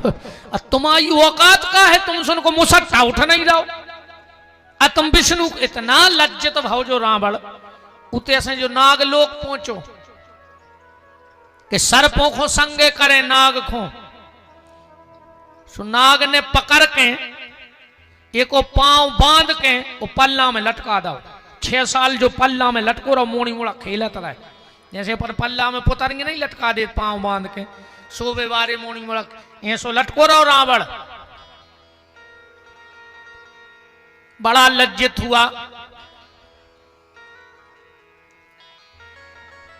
तुम्हारी औकात का है, तुम सुन को मुसट्टा उठ नहीं जाओ। तुम विष्णु इतना लज्जित भाव जो रावण उते से जो नाग लोग पहुंचो कि सर्पों को संगे करे नाग को। सो नाग ने पकड़ के एको पांव बांध के वो पल्ला में लटका दो। 6 साल जो पल्ला में लटको रहो, मोड़ी मोड़ा खेलत रहे, जैसे पर पल्ला में पुतरंगी नहीं लटका दे पांव बांध के, सोबे बारे मोड़ी मोड़ा ऐसो लटको रहो। रावण बड़ा लज्जित हुआ।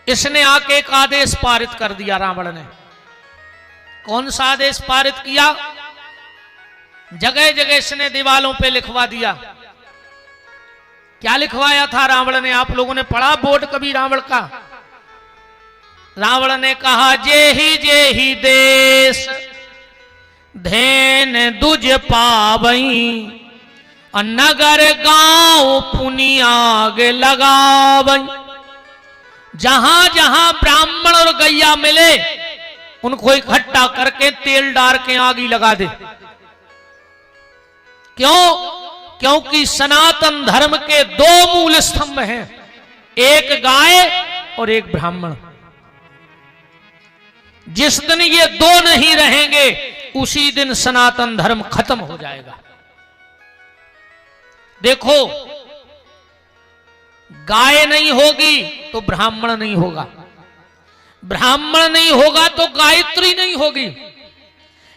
इसने आके एक आदेश पारित कर दिया रावण ने। कौन सा आदेश पारित किया? जगह जगह इसने दीवालों पे लिखवा दिया। क्या लिखवाया था रावण ने? आप लोगों ने पढ़ा बोर्ड कभी रावण का? रावण ने कहा, जेहि देश धैन दुज पावई, नगर गांव पुनियाग लगावई। जहां जहां ब्राह्मण और गैया मिले उनको इकट्ठा करके तेल डाल के आग लगा दे। क्यों? क्योंकि सनातन धर्म के 2 मूल स्तंभ हैं, एक गाय और एक ब्राह्मण। जिस दिन ये 2 नहीं रहेंगे उसी दिन सनातन धर्म खत्म हो जाएगा। देखो, गाय नहीं होगी तो ब्राह्मण नहीं होगा, ब्राह्मण नहीं होगा तो गायत्री नहीं होगी,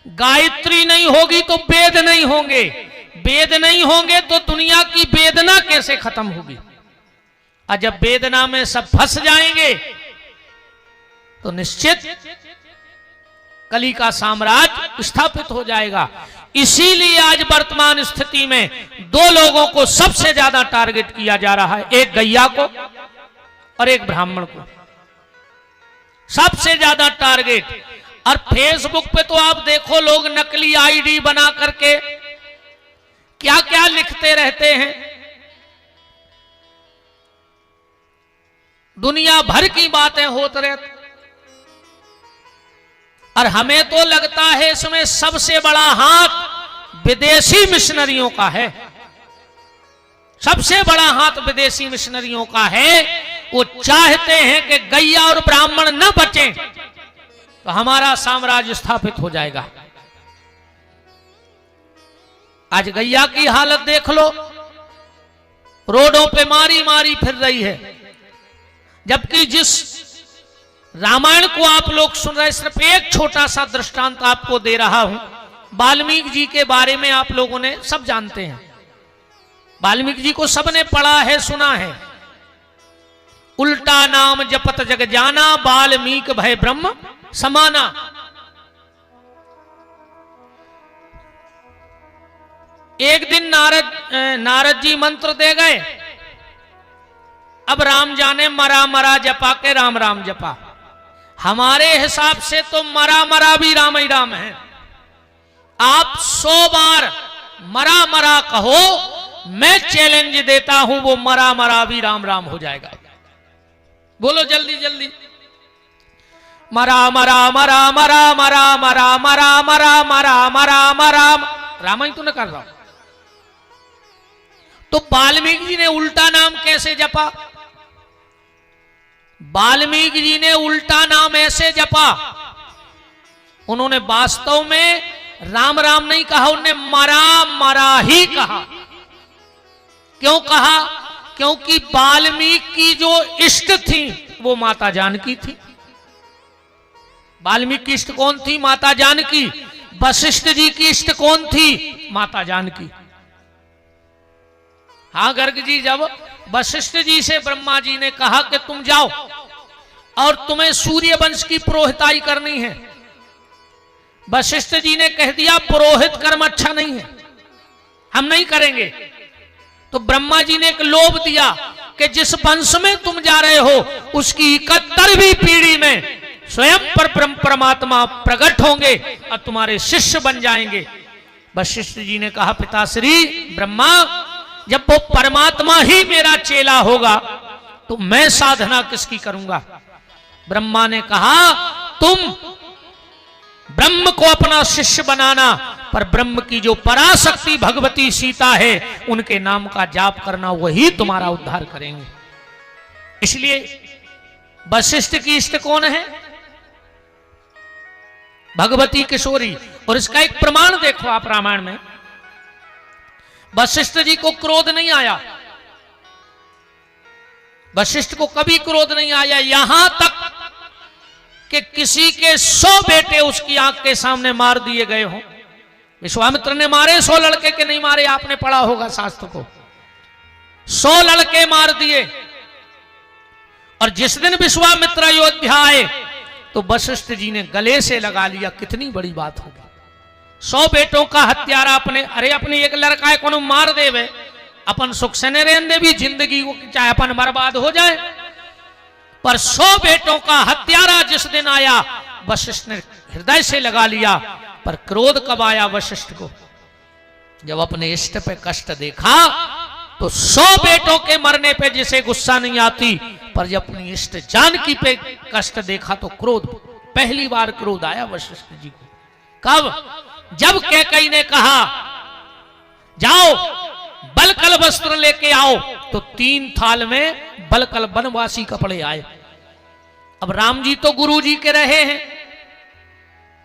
गायत्री नहीं होगी तो वेद नहीं होंगे, वेद नहीं होंगे तो दुनिया की वेदना कैसे खत्म होगी। और जब वेदना में सब फंस जाएंगे तो निश्चित कली का साम्राज्य स्थापित हो जाएगा। इसीलिए आज वर्तमान स्थिति में 2 लोगों को सबसे ज्यादा टारगेट किया जा रहा है, एक गैया को और एक ब्राह्मण को, सबसे ज्यादा टारगेट। और फेसबुक पे तो आप देखो लोग नकली आईडी बना करके लिखते रहते हैं, दुनिया भर की बातें होती रहती, और हमें तो लगता है इसमें सबसे बड़ा हाथ विदेशी मिशनरियों का है। सबसे बड़ा हाथ विदेशी मिशनरियों का है। वो चाहते हैं कि गैया और ब्राह्मण न बचें तो हमारा साम्राज्य स्थापित हो जाएगा। आज गैया की हालत देख लो, रोडों पे मारी मारी फिर रही है। जबकि जिस रामायण को आप लोग सुन रहे, सिर्फ एक छोटा सा दृष्टांत आपको दे रहा हूं। वाल्मीकि जी के बारे में आप लोगों ने सब जानते हैं, वाल्मीकि जी को सबने पढ़ा है, सुना है। उल्टा नाम जपत जग जाना, वाल्मीकि भय ब्रह्म समाना। एक दिन नारद जी मंत्र दे गए, अब राम जाने मरा मरा जपा के राम राम जपा। हमारे हिसाब से तो मरा मरा भी राम ही राम है। आप 100 बार मरा मरा कहो, मैं चैलेंज देता हूं वो मरा मरा भी राम राम हो जाएगा। बोलो जल्दी जल्दी। मरा मरा मरा मरा मरा मरा मरा मरा मरा मरा मरा, राम ही तो न कर रहा। तो वाल्मीकि जी ने उल्टा नाम कैसे जपा? वाल्मीकि जी ने उल्टा नाम ऐसे जपा, उन्होंने वास्तव में राम राम नहीं कहा, उन्होंने मरा मरा ही कहा। क्यों कहा? क्योंकि वाल्मीकि की जो इष्ट थी वो माता जानकी थी। वाल्मीकि की इष्ट कौन थी? माता जानकी। वशिष्ठ जी की इष्ट कौन थी? माता जानकी। हाँ गर्ग जी, जब वशिष्ठ जी से ब्रह्मा जी ने कहा कि तुम जाओ और तुम्हें सूर्य वंश की पुरोहिताई करनी है, वशिष्ठ जी ने कह दिया पुरोहित कर्म अच्छा नहीं है, हम नहीं करेंगे। तो ब्रह्मा जी ने एक लोभ दिया कि जिस वंश में तुम जा रहे हो उसकी 71वीं पीढ़ी में स्वयं पर परमात्मा प्रकट होंगे और तुम्हारे शिष्य बन जाएंगे। वशिष्ठ जी ने कहा पिताश्री ब्रह्मा, जब वो परमात्मा ही मेरा चेला होगा तो मैं साधना किसकी करूंगा? ब्रह्मा ने कहा तुम ब्रह्म को अपना शिष्य बनाना, पर ब्रह्म की जो पराशक्ति भगवती सीता है उनके नाम का जाप करना, वही तुम्हारा उद्धार करेंगे। इसलिए वशिष्ठ की इष्ट कौन है? भगवती किशोरी। और इसका एक प्रमाण देखो आप रामायण में, वशिष्ठ जी को क्रोध नहीं आया, वशिष्ठ को कभी क्रोध नहीं आया, यहां तक कि किसी के 100 बेटे उसकी आंख के सामने मार दिए गए हों। विश्वामित्र ने मारे 100 लड़के के नहीं मारे, आपने पढ़ा होगा शास्त्र को। 100 लड़के मार दिए। और जिस दिन विश्वामित्र अयोध्या आए तो वशिष्ठ जी ने गले से लगा लिया, कितनी बड़ी बात होगी। 100 बेटों का हत्यारा अपने, अरे अपने एक लड़का है को मार देवे, अपन सुख से रहने दे भी, जिंदगी को चाहे अपन बर्बाद हो जाए। पर 100 बेटों का हत्यारा जिस दिन आया, वशिष्ठ ने हृदय से लगा लिया। पर क्रोध कब आया वशिष्ठ को? जब अपने इष्ट पे कष्ट देखा। तो 100 बेटों के मरने पे जिसे गुस्सा नहीं आती, पर जब अपनी इष्ट जानकी पे कष्ट देखा तो क्रोध, पहली बार क्रोध आया वशिष्ठ जी को। कब? जब कैकेयी ने कहा जाओ बलकल वस्त्र लेके आओ, तो 3 थाल में बलकल वनवासी कपड़े आए। अब राम जी तो गुरु जी के रहे हैं,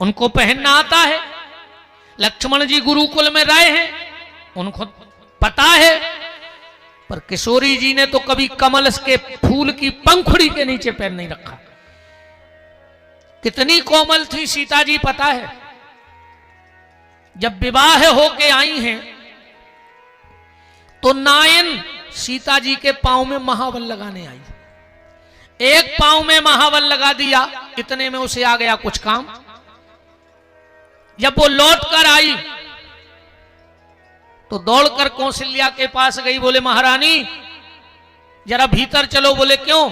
उनको पहनना आता है। लक्ष्मण जी गुरुकुल में रहे हैं, उनको पता है। पर किशोरी जी ने तो कभी कमल के फूल की पंखुड़ी के नीचे पैर नहीं रखा। कितनी कोमल थी सीता जी पता है। जब विवाह होके आई हैं तो नायन सीता जी के पांव में महावल लगाने आई। एक पांव में महावल लगा दिया, इतने में उसे आ गया कुछ काम। जब वो लौट कर आई तो दौड़कर कौशल्या के पास गई, बोले महारानी जरा भीतर चलो। बोले क्यों?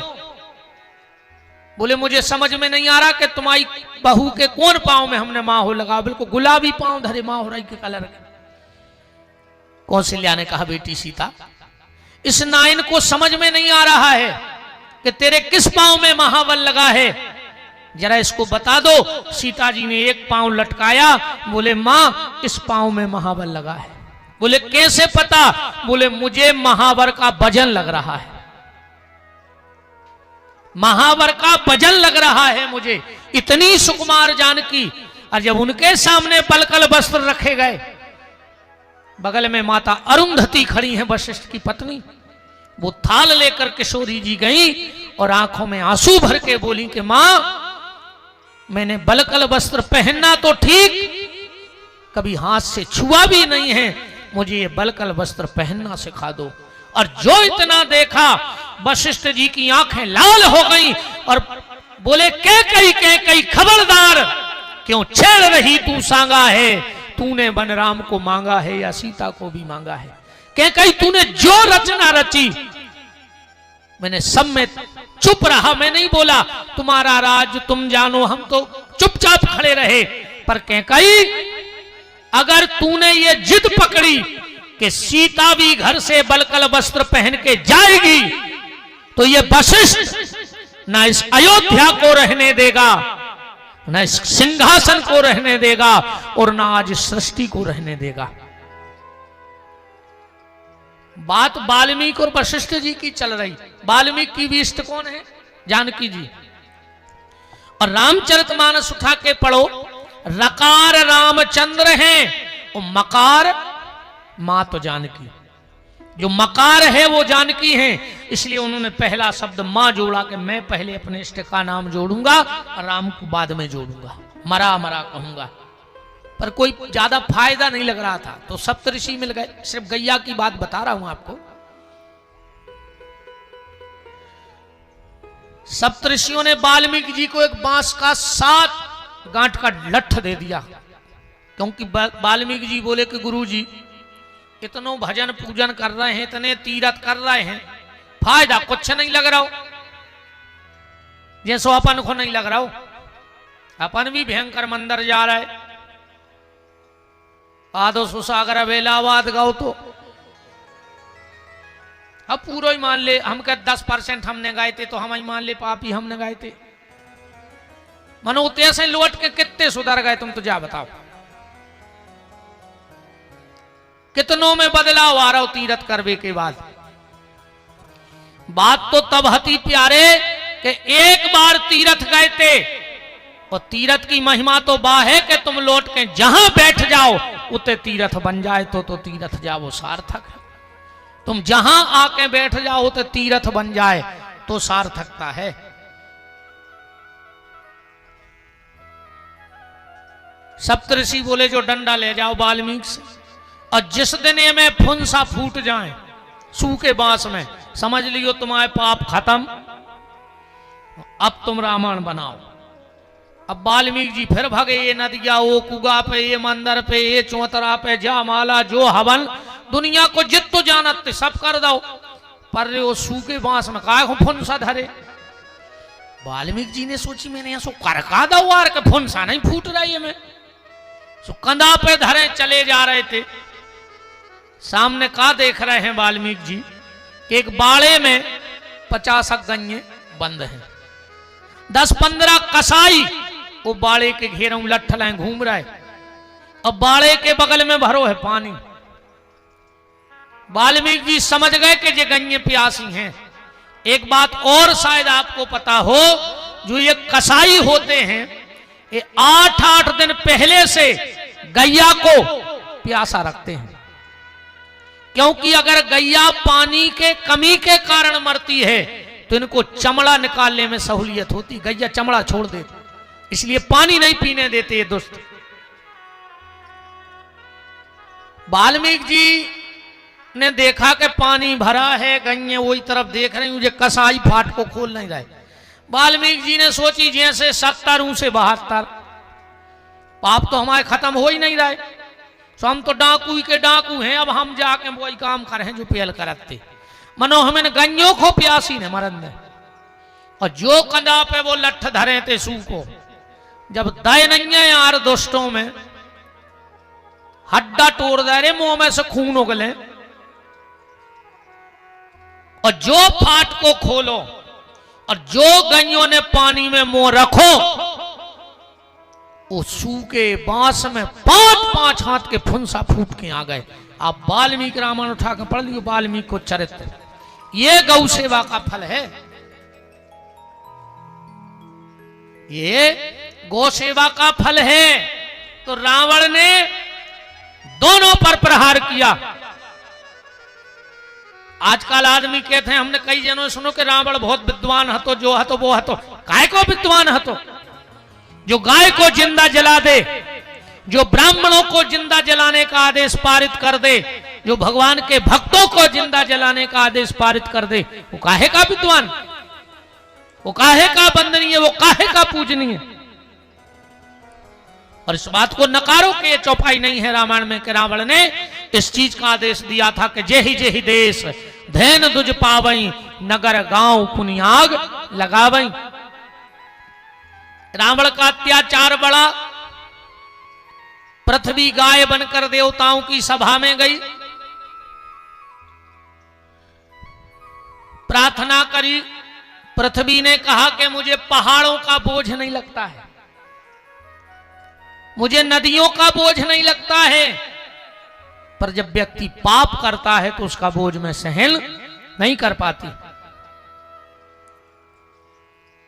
बोले मुझे समझ में नहीं आ रहा कि तुम्हारी बहू के कौन पांव में हमने माहो लगा, बिल्कुल गुलाबी पांव धरे माहो राई के कलर के। कौशल्या ने कहा, बेटी सीता, इस नायन को समझ में नहीं आ रहा है कि तेरे किस पांव में महाबल लगा है, जरा इसको बता दो। सीता जी ने एक पांव लटकाया, बोले मां इस पांव में महाबल लगा है। बोले कैसे पता? बोले मुझे महावर का वजन लग रहा है, महावर का वजन लग रहा है मुझे। इतनी सुकुमार जानकी, और जब उनके सामने बलकल वस्त्र रखे गए, बगल में माता अरुंधति खड़ी हैं, वशिष्ठ की पत्नी, वो थाल लेकर किशोरी जी गई और आंखों में आंसू भर के बोली कि मां, मैंने बलकल वस्त्र पहनना तो ठीक, कभी हाथ से छुआ भी नहीं है, मुझे ये बलकल वस्त्र पहनना सिखा दो। और जो इतना देखा, वशिष्ठ जी की आंखें लाल हो गईं और बोले, कई खबरदार, क्यों छेड़ रही तू सांगा है, तूने बनराम को मांगा है या सीता को भी मांगा है? कई तूने जो रचना रची, मैंने सब में चुप रहा, मैं नहीं बोला, तुम्हारा राज तुम जानो, हम तो चुपचाप खड़े रहे। पर कई अगर तूने ये जिद पकड़ी कि सीता भी घर से बलकल वस्त्र पहन के जाएगी, तो ये वशिष्ठ ना इस अयोध्या को रहने देगा, ना इस सिंहासन को रहने देगा, और ना आज सृष्टि को रहने देगा। बात वाल्मीकि और वशिष्ठ जी की चल रही। वाल्मीकि की भी इष्ट कौन है? जानकी जी। और रामचरितमानस उठा के पढ़ो, रकार रामचंद्र हैं और मकार मां तो जानकी। जो मकार है वो जानकी है, इसलिए उन्होंने पहला शब्द मां जोड़ा कि मैं पहले अपने इष्ट का नाम जोड़ूंगा और राम को बाद में जोड़ूंगा, मरा मरा कहूंगा। पर कोई ज्यादा फायदा नहीं लग रहा था, तो सप्तऋषि मिल गए। सिर्फ गैया की बात बता रहा हूं आपको। सप्तऋषियों ने वाल्मीकि जी को एक बांस का 7 गांठ का लठ दे दिया, क्योंकि वाल्मीकि जी बोले कि गुरु जी, इतनो भजन पूजन कर रहे हैं, इतने तीरथ कर रहे हैं, फायदा कुछ नहीं लग रहा हो, जैसो अपन को नहीं लग रहा हो। अपन भी भयंकर मंदिर जा रहा है, आदो सुसागर बेलावाद गाओ, तो अब पूरा ही मान ले, हम कह 10% हमने गाए थे, तो हम ही मान ले पापी हमने गाए थे। मनो तैसे लौट के कितने सुधर गए तुम, तो जा बताओ, कितनों में बदलाव आ रहा हो तीरथ करवे के बाद। बात तो तब हती प्यारे कि एक बार तीरथ गए थे, और तीरथ की महिमा तो बा है कि तुम लौट के जहां बैठ जाओ उते तीरथ बन जाए, तो तीरथ जाओ सार्थक है। तुम जहां आके बैठ जाओ तो तीरथ बन जाए तो सार्थकता है। सप्तऋषि बोले जो डंडा ले जाओ वाल्मीकि से, और जिस दिन ये में फुंसा फूट जाए सूखे बांस में, समझ लियो तुम्हारे पाप खत्म, अब तुम रामायण बनाओ। अब वाल्मीकि जी फिर भगे, ये नदिया, वो कुगा पे, ये मंदिर पे, ये चौतरा पे, जा माला, जो हवन, दुनिया को जित तो जानत सब कर दो, पर वो सूखे बांस में काय फुंसा धरे। वाल्मीकि जी ने सोची, मैंने ऐसो करका दो यार के फुंसा नहीं फूट रही है, मैं सो कंधा पे धरे चले जा रहे थे। सामने का देख रहे हैं वाल्मीकि जी कि एक बाड़े में 50 गन्ने बंद हैं, 10-15 कसाई वो बाड़े के घेरों में लट्ठ लाए घूम रहा है, और बाड़े के बगल में भरो है पानी। वाल्मीकि जी समझ गए कि ये गन्ने प्यासी हैं। एक बात और शायद आपको पता हो, जो ये कसाई होते हैं, ये 8-8 दिन पहले से गैया को प्यासा रखते हैं, क्योंकि अगर गैया पानी के कमी के कारण मरती है तो इनको चमड़ा निकालने में सहूलियत होती, गैया चमड़ा छोड़ देती, इसलिए पानी नहीं पीने देते ये दुष्ट। वाल्मीकि जी ने देखा कि पानी भरा है, गन्ने वही तरफ देख रही, मुझे कसाई फाट को खोल नहीं रहे। वाल्मीकि जी ने सोची जैसे 70 से 72 पाप तो हमारे खत्म हो ही नहीं रहे, तो हम तो डाकू के डाकू हैं, अब हम जाके वही काम करें जो पहल करते। मनो हमें गन्यों को प्यासी ने मरन दे, और जो कंधा पे वो लठ धरे थे सू को, जब दय नहीं है यार दोस्तों में, हड्डा तोड़ दे रे, मुंह में से खून उगले। और जो फाट को खोलो और जो गइयों ने पानी में मुंह रखो, वो सूखे बांस में 5-5 हाथ के फुंसा फूट के आ गए। आप वाल्मीकि रामायण उठा के पढ़ लियो, वाल्मीकि को चरित्र। ये गौ सेवा का फल है, ये गौ सेवा का फल है। तो रावण ने दोनों पर प्रहार किया। आजकल आदमी कहते हैं, हमने कई जनों सुनो कि रावण बहुत विद्वान है, तो जो है तो वो है, तो काय को विद्वान है, तो जो गाय को जिंदा जला दे, जो ब्राह्मणों को जिंदा जलाने का आदेश पारित कर दे, जो भगवान के भक्तों को जिंदा जलाने का आदेश पारित कर दे, वो काहे का विद्वान, वो काहे का वंदनीय, वो काहे का पूजनीय। और इस बात को नकारो कि ये चौपाई नहीं है रामायण में कि रावण ने इस चीज का आदेश दिया था कि जेहि देश धैन दुज पावई, नगर गांव पुनियाग लगावई। रावण का अत्याचार बढ़ा, पृथ्वी गाय बनकर देवताओं की सभा में गई, प्रार्थना करी। पृथ्वी ने कहा कि मुझे पहाड़ों का बोझ नहीं लगता है, मुझे नदियों का बोझ नहीं लगता है, पर जब व्यक्ति पाप करता है तो उसका बोझ मैं सहन नहीं कर पाती,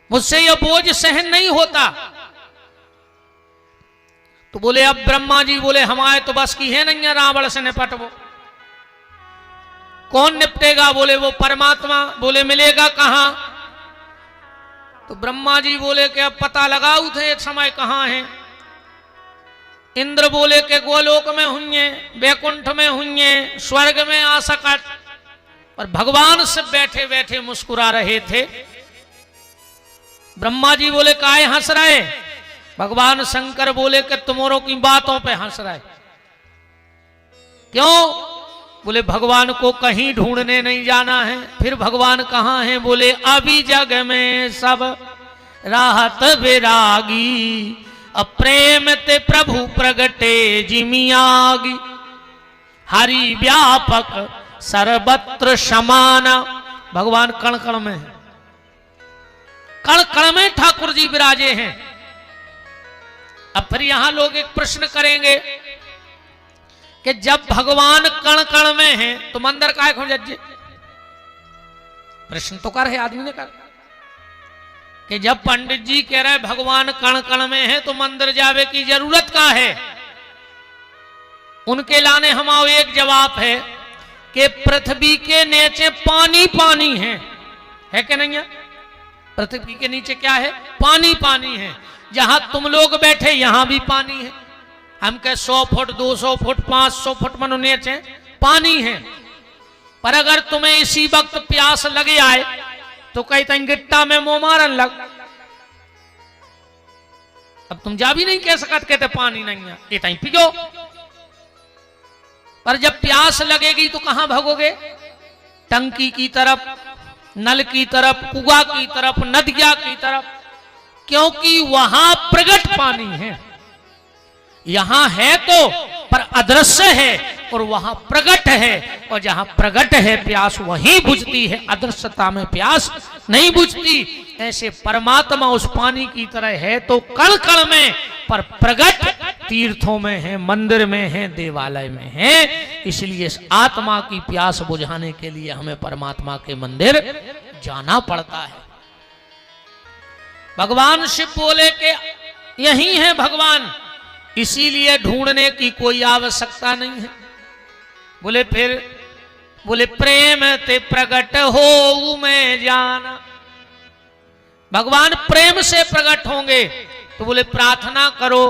मुझसे यह बोझ सहन नहीं होता। तो बोले अब ब्रह्मा जी बोले हमारे तो बस की है नहीं है रावण से निपटवो। कौन निपटेगा? बोले वो परमात्मा। बोले मिलेगा कहां? तो ब्रह्मा जी बोले कि अब पता लगाऊ थे समय कहां है। इंद्र बोले कि गोलोक में हुए, वैकुंठ में हुए, स्वर्ग में आ सकत। और भगवान से बैठे बैठे मुस्कुरा रहे थे। ब्रह्मा जी बोले काहे हंस रहे? भगवान शंकर बोले कि तुम्हारों की बातों पे हंस रहे। क्यों? बोले भगवान को कहीं ढूंढने नहीं जाना है। फिर भगवान कहाँ हैं? बोले अभी जग में सब राहत विरागी, अप्रेम ते प्रभु प्रगटे जिमियागी, हरि व्यापक सर्वत्र समाना। भगवान कण कण में है, कण कण में ठाकुर जी विराजे हैं। अब फिर यहां लोग एक प्रश्न करेंगे कि जब भगवान कण कण में हैं तो मंदिर काहे खोल जज्जे? प्रश्न तो कर है आदमी ने कर कि जब पंडित जी कह रहे भगवान कण कण में है तो मंदिर जावे की जरूरत का है? उनके लाने हमारा एक जवाब है कि पृथ्वी के नीचे पानी पानी है कि नहीं है? पृथ्वी के नीचे क्या है? पानी पानी है। जहां तुम लोग बैठे यहां भी पानी है। हम कह 100 फुट 200 फुट 500 फुट मनो नीचे पानी है। पर अगर तुम्हें इसी वक्त प्यास लगे आए तो कहीं तंग गिट्टा में मुंह मारन लग। अब तुम जा भी नहीं कह सकते कहते पानी नहीं है, ये तई पियो। पर जब प्यास लगेगी तो कहां भागोगे? टंकी की तरफ, नल की तरफ, कुआ की तरफ, नदिया की तरफ, क्योंकि वहां प्रगट पानी है। यहां है तो पर अदृश्य है और वहां प्रगट है। और जहां प्रगट है प्यास वहीं बुझती है, अदृश्यता में प्यास नहीं बुझती। ऐसे परमात्मा उस पानी की तरह है तो कण कण में, पर प्रगट तीर्थों में है, मंदिर में है, देवालय में है। इसलिए इस आत्मा की प्यास बुझाने के लिए हमें परमात्मा के मंदिर जाना पड़ता है। भगवान शिव बोले कि यही है भगवान, इसीलिए ढूंढने की कोई आवश्यकता नहीं है। बोले फिर? बोले प्रेम ते प्रकट हो मैं जाना। भगवान प्रेम से प्रकट होंगे तो बोले प्रार्थना करो।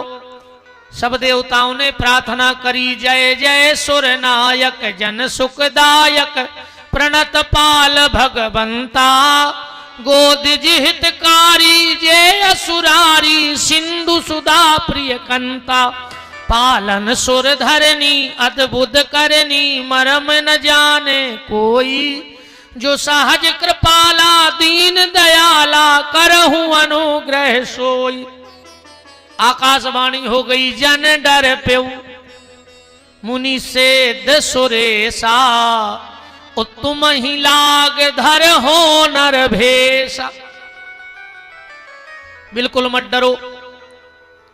सब देवताओं ने प्रार्थना करी। जय जय सुर नायक जन सुखदायक, प्रणत पाल भगवंता, गोद जिहितकारी जय असुरारी, सिंधु सुधा प्रिय कंता, पालन सुर धरनी अद्भुत करनी, मरम न जाने कोई, जो सहज कृपाला दीन दयाला, करहूं अनुग्रह सोई। आकाशवाणी हो गई जन डर पेऊ। मुनि से दसुरेसा तुम ही लाग धर हो नर भेसा। बिल्कुल मत डरो,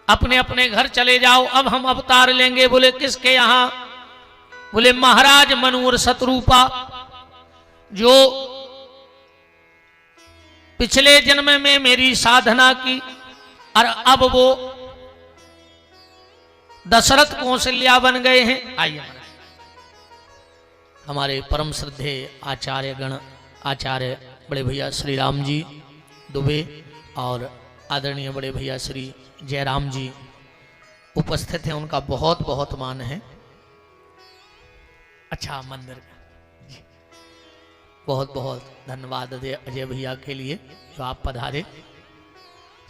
अपने अपने घर चले जाओ, अब हम अवतार लेंगे। बोले किसके यहां? बोले महाराज मनूर शत्रुपा, जो पिछले जन्म में मेरी साधना की और अब वो दशरथ कौशल्या बन गए हैं। आइए हमारे परम श्रद्धे आचार्य गण, आचार्य बड़े भैया श्री राम जी दुबे और आदरणीय बड़े भैया श्री जयराम जी उपस्थित हैं, उनका बहुत बहुत मान है। अच्छा मंदिर का बहुत बहुत धन्यवाद अजय भैया के लिए जो आप पधारे।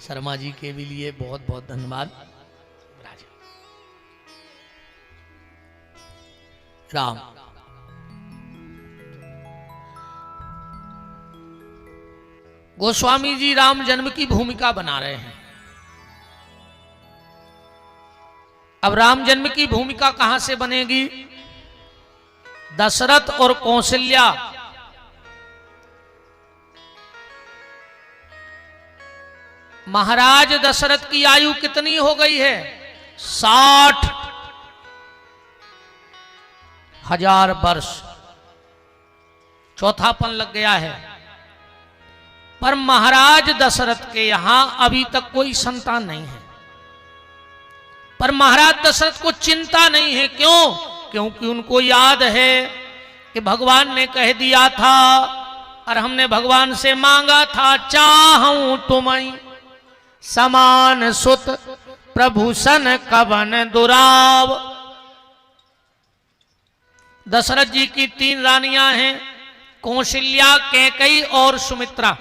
शर्मा जी के भी लिए बहुत बहुत धन्यवाद। राम गोस्वामी जी राम जन्म की भूमिका बना रहे हैं। अब राम जन्म की भूमिका कहां से बनेगी? दशरथ और कौशल्या महाराज दशरथ की आयु कितनी हो गई है? 60,000 वर्ष, चौथापन लग गया है। पर महाराज दशरथ के यहां अभी तक कोई संतान नहीं है। पर महाराज दशरथ को चिंता नहीं है। क्यों? क्योंकि उनको याद है कि भगवान ने कह दिया था और हमने भगवान से मांगा था, चाहूं तुम्हें समान सुत प्रभु सन कवन दुराव। दशरथ जी की 3 रानियां हैं, कौशल्या, कैकेयी और सुमित्रा।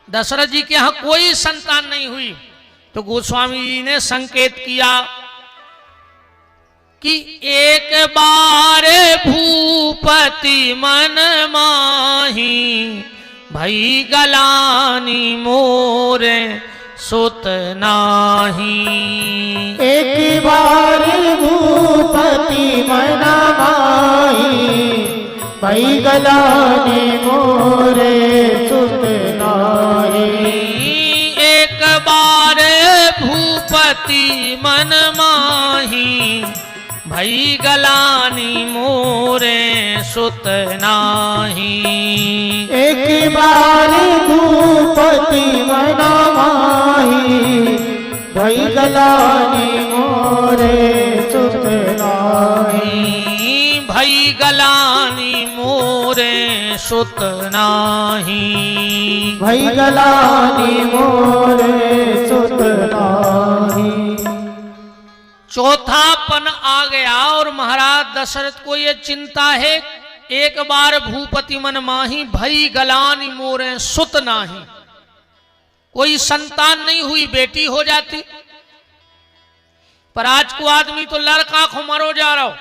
दशरथ जी के यहां कोई संतान नहीं हुई, तो गोस्वामी जी ने संकेत किया कि एक बार भूपति मन माही भई गलानी मोरे सुत नाही। एक बार भूपति मन माही भई गलानी मोरे सुत नाही। एक बार भूपति मन माही भई गलानी मोरे सुत नाही। एक बार भूपति मन माही भई गलानी मोरे सुत नाही। भई गलानी मोरे सुत नाही। भई गलानी मोरे सुत नाही। चौथापन आ गया और महाराज दशरथ को यह चिंता है, एक बार भूपति मन माही भई गलानी मोरे सुत नाही। कोई संतान नहीं हुई, बेटी हो जाती। पर आज को आदमी तो लड़का खुमारो जा रहा हो,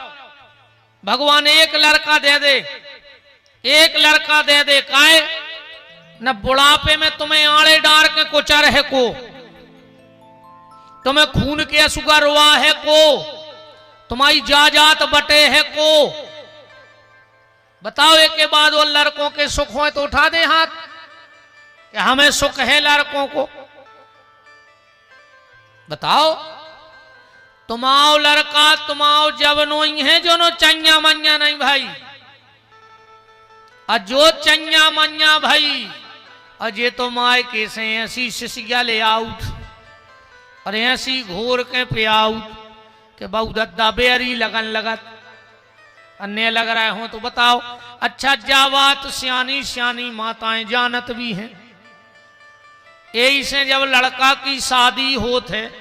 भगवान एक लड़का दे दे, एक लड़का दे दे। काहे न बुढ़ापे में तुम्हें आड़े डार के कुचर है को, तुम्हें खून के सुगर हुआ है को, तुम्हारी जाजात बटे है को। बताओ एक के बाद वो लड़कों के सुख हो तो उठा दे हाथ कि हमें सुख है लड़कों को। बताओ तुमाओ लड़का तुमाओ जब नोई है जो नो चंया मन्या नहीं भाई, और जो चंया मन्या भाई अजय तो माए कैसे ऐसी शिशिया ले आउट और ऐसी घोर के पे आउट के बहु दद्दा बेरी लगन लगत अन्य लग रहे हो। तो बताओ अच्छा जावात सियानी सियानी माताएं जानत भी हैं। यही से जब लड़का की शादी होत है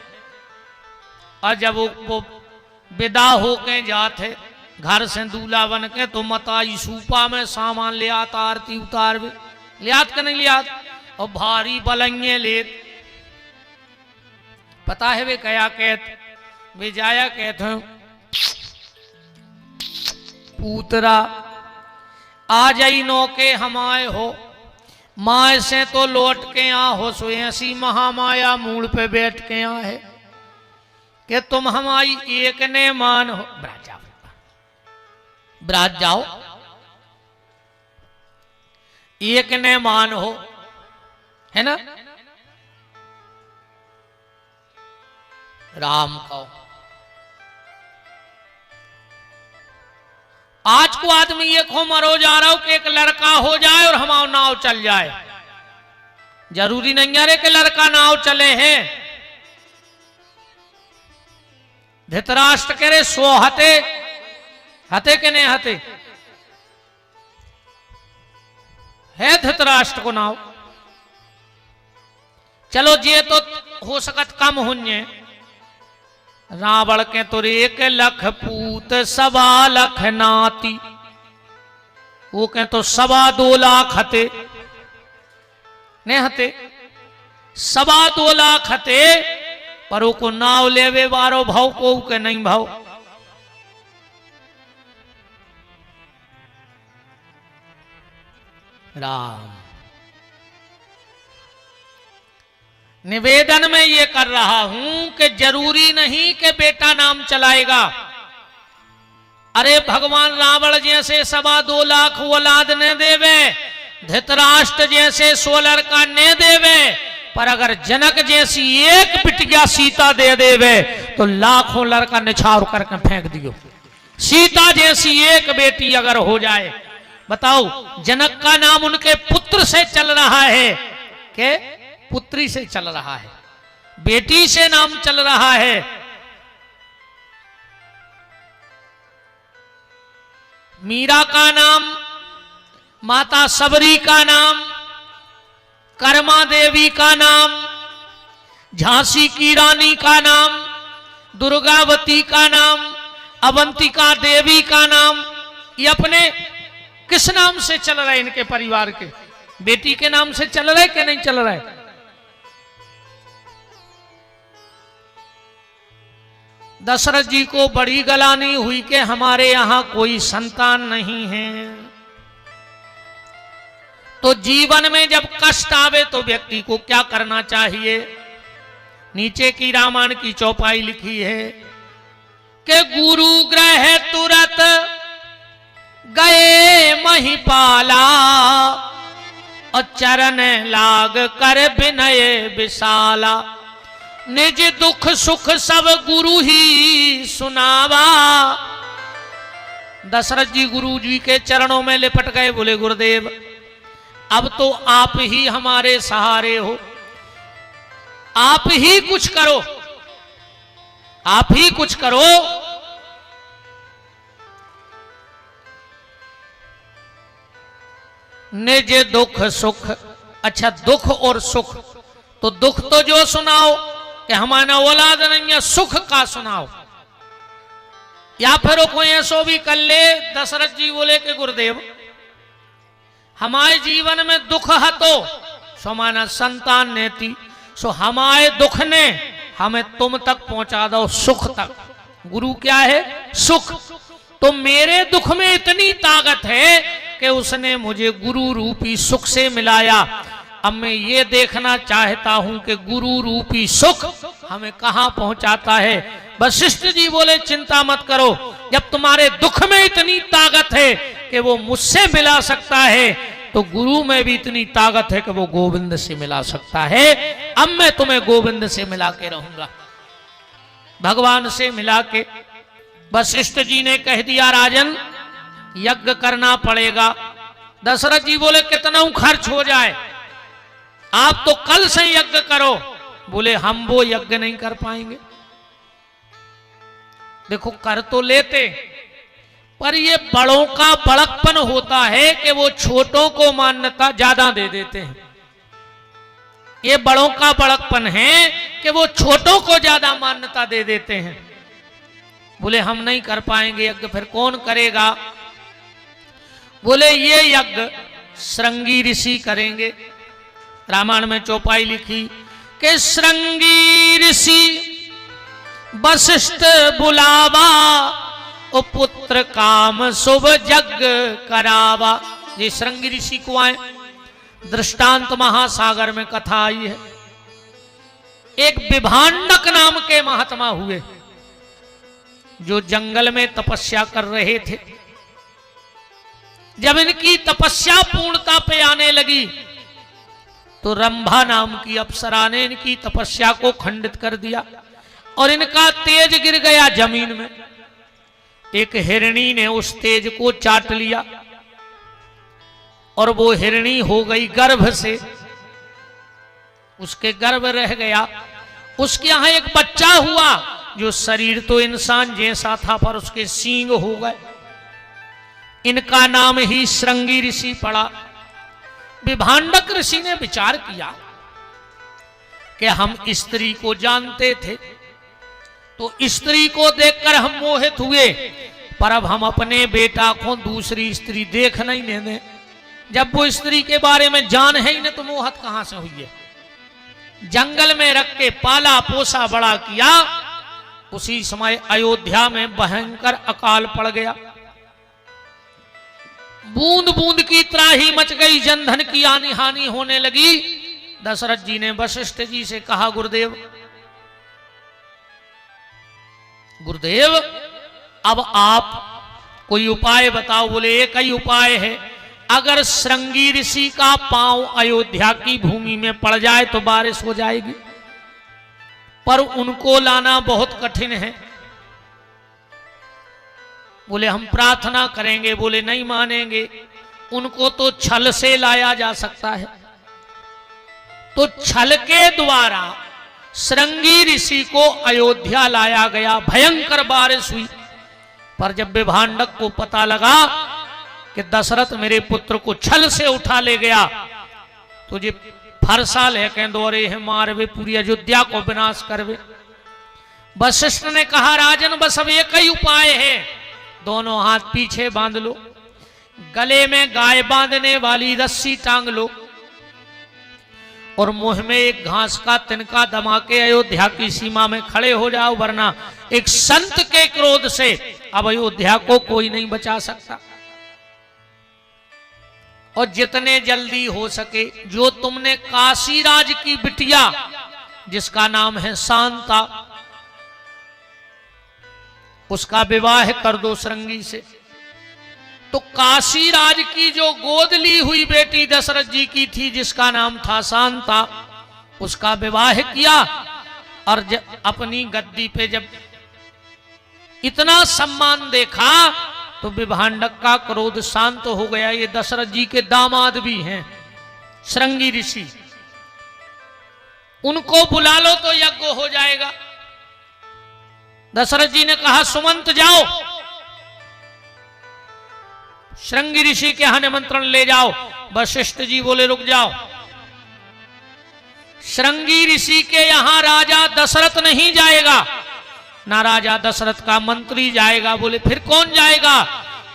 और जब वो विदा होके जाते घर से दूल्हा बन के, तो मताई सूपा में सामान ले आता, आरती उतार ले आत के नहीं ले आत, और भारी बलंगे लेत। पता है वे क्या कहते? वे जाया कहते हैं, पूतरा आ जाई नो के हमाए हो, माए से तो लौट के आ हो, सो ऐसी महामाया मूल पे बैठ के आ है कि तुम हमारी एक ने मान हो। ब्राज जाओ, ब्राज जाओ, एक ने मान हो, है ना। राम को आज को आदमी ये खो मरो जा रहा हो कि एक लड़का हो जाए और हमारा नाव चल जाए। जरूरी नहीं है रे कि लड़का नाव चले हैं। धृतराष्ट्र कह रहे सो हते, हते के नहीं हते है धृतराष्ट्र को नाव। चलो ये तो हो सकत कम होने। रावण के तो 1 लख पूत 1.25 लाख नाती, वो कह तो 2.25 लाख हते ने हते, 2.25 लाख हते, पर वो को नाव लेवे बारो भाव को के नहीं भाव। राम निवेदन में ये कर रहा हूं कि जरूरी नहीं कि बेटा नाम चलाएगा। अरे भगवान रावण जैसे 2.25 लाख औलाद ने देवे, धृतराष्ट्र जैसे 100 लड़का ने देवे, पर अगर जनक जैसी एक बिटिया सीता दे देवे तो लाखों लड़का निछावर करके फेंक दियो। सीता जैसी एक बेटी अगर हो जाए, बताओ जनक का नाम उनके पुत्र से चल रहा है के पुत्री से चल रहा है, बेटी से नाम चल रहा है। मीरा का नाम, माता सबरी का नाम, कर्मा देवी का नाम, झांसी की रानी का नाम, दुर्गावती का नाम, अवंतिका देवी का नाम, ये अपने किस नाम से चल रहा है? इनके परिवार के बेटी के नाम से चल रहा है कि नहीं चल रहा है? दशरथ जी को बड़ी गलानी हुई कि हमारे यहां कोई संतान नहीं है। तो जीवन में जब कष्ट आवे तो व्यक्ति को क्या करना चाहिए? नीचे की रामायण की चौपाई लिखी है कि गुरु ग्रह तुरत गए महिपाला, और चरण लाग कर विनय विशाला, निज दुख सुख सब गुरु ही सुनावा। दशरथ जी गुरु जी के चरणों में लिपट गए, बोले गुरुदेव अब तो आप ही हमारे सहारे हो, आप ही कुछ करो, आप ही कुछ करो। निज दुख सुख, अच्छा दुख और सुख, तो दुख तो जो सुनाओ कि हमारा औलाद नहीं है, सुख का सुनाओ। या फिर कोई ऐसो भी कर ले। दशरथ जी बोले कि गुरुदेव हमारे जीवन में दुख है तो सो माना संतान ने थी, सो हमारे दुख ने हमें तुम तक पहुंचा दो सुख तक। गुरु क्या है? सुख। तो मेरे दुख में इतनी ताकत है कि उसने मुझे गुरु रूपी सुख से मिलाया। अब मैं ये देखना चाहता हूं कि गुरु रूपी सुख हमें कहां पहुंचाता है। वशिष्ठ जी बोले चिंता मत करो, जब तुम्हारे दुख में इतनी ताकत है कि वो मुझसे मिला सकता है, तो गुरु में भी इतनी ताकत है कि वो गोविंद से मिला सकता है। अब मैं तुम्हें गोविंद से मिला के रहूंगा, भगवान से मिला के। वशिष्ठ जी ने कह दिया राजन यज्ञ करना पड़ेगा। दशरथ जी बोले कितना खर्च हो जाए? आप तो कल से यज्ञ करो। बोले हम वो यज्ञ नहीं कर पाएंगे। देखो कर तो लेते, पर ये बड़ों का बड़कपन होता है कि वो छोटों को मान्यता ज्यादा दे देते हैं। ये बड़ों का बड़कपन है कि वो छोटों को ज्यादा मान्यता दे देते हैं। बोले हम नहीं कर पाएंगे यज्ञ, फिर कौन करेगा? बोले ये यज्ञ श्रृंगी ऋषि करेंगे। रामायण में चौपाई लिखी कि श्रृंगी ऋषि वशिष्ठ बुलावा, ओ पुत्र काम शुभ यज्ञ करावा। ये श्रृंगी ऋषि को आए, दृष्टांत महासागर में कथा आई है। एक विभांडक नाम के महात्मा हुए, जो जंगल में तपस्या कर रहे थे। जब इनकी तपस्या पूर्णता पे आने लगी तो रंभा नाम की अप्सरा ने इनकी तपस्या को खंडित कर दिया और इनका तेज गिर गया जमीन में। एक हिरणी ने उस तेज को चाट लिया और वो हिरणी हो गई गर्भ से, उसके गर्भ रह गया। उसके यहां एक बच्चा हुआ जो शरीर तो इंसान जैसा था पर उसके सींग हो गए। इनका नाम ही श्रृंगी ऋषि पड़ा। विभांडक ऋषि ने विचार किया कि हम स्त्री को जानते थे तो स्त्री को देखकर हम मोहित हुए, पर अब हम अपने बेटा को दूसरी स्त्री देख नहीं देंगे। जब वो स्त्री के बारे में जान है ही नहीं तो मोहत कहां से हुई है। जंगल में रख के पाला पोसा बड़ा किया। उसी समय अयोध्या में भयंकर अकाल पड़ गया। बूंद बूंद की त्राही मच गई, जनधन की आनी हानि होने लगी। दशरथ जी ने वशिष्ठ जी से कहा, गुरुदेव गुरुदेव अब आप कोई उपाय बताओ। बोले एक ही उपाय है, अगर श्रृंगी ऋषि का पांव अयोध्या की भूमि में पड़ जाए तो बारिश हो जाएगी, पर उनको लाना बहुत कठिन है। बोले हम प्रार्थना करेंगे। बोले नहीं मानेंगे, उनको तो छल से लाया जा सकता है। तो छल के द्वारा श्रृंगी ऋषि को अयोध्या लाया गया। भयंकर बारिश हुई, पर जब विभांडक को पता लगा कि दशरथ मेरे पुत्र को छल से उठा ले गया तो जी फरसा लेके दौरे हैं, मारवे पूरी अयोध्या को विनाश करवे। वशिष्ठ ने कहा, राजन बस अब एक ही उपाय है, दोनों हाथ पीछे बांध लो, गले में गाय बांधने वाली रस्सी टांग लो और मुंह में एक घास का तिनका दमा के अयोध्या की सीमा में खड़े हो जाओ, वरना एक संत के क्रोध से अब अयोध्या को कोई नहीं बचा सकता। और जितने जल्दी हो सके जो तुमने काशीराज की बिटिया जिसका नाम है शांता, उसका विवाह कर दो श्रृंगी से। तो काशीराज की जो गोद ली हुई बेटी दशरथ जी की थी जिसका नाम था शांता, उसका विवाह किया और अपनी गद्दी पे जब इतना सम्मान देखा तो विभांडक का क्रोध शांत हो गया। ये दशरथ जी के दामाद भी हैं श्रृंगी ऋषि, उनको बुला लो तो यज्ञ हो जाएगा। दशरथ जी ने कहा, सुमंत जाओ श्रृंगी ऋषि के यहां निमंत्रण ले जाओ। वशिष्ठ जी बोले रुक जाओ, श्रृंगी ऋषि के यहां राजा दशरथ नहीं जाएगा, ना राजा दशरथ का मंत्री जाएगा। बोले फिर कौन जाएगा?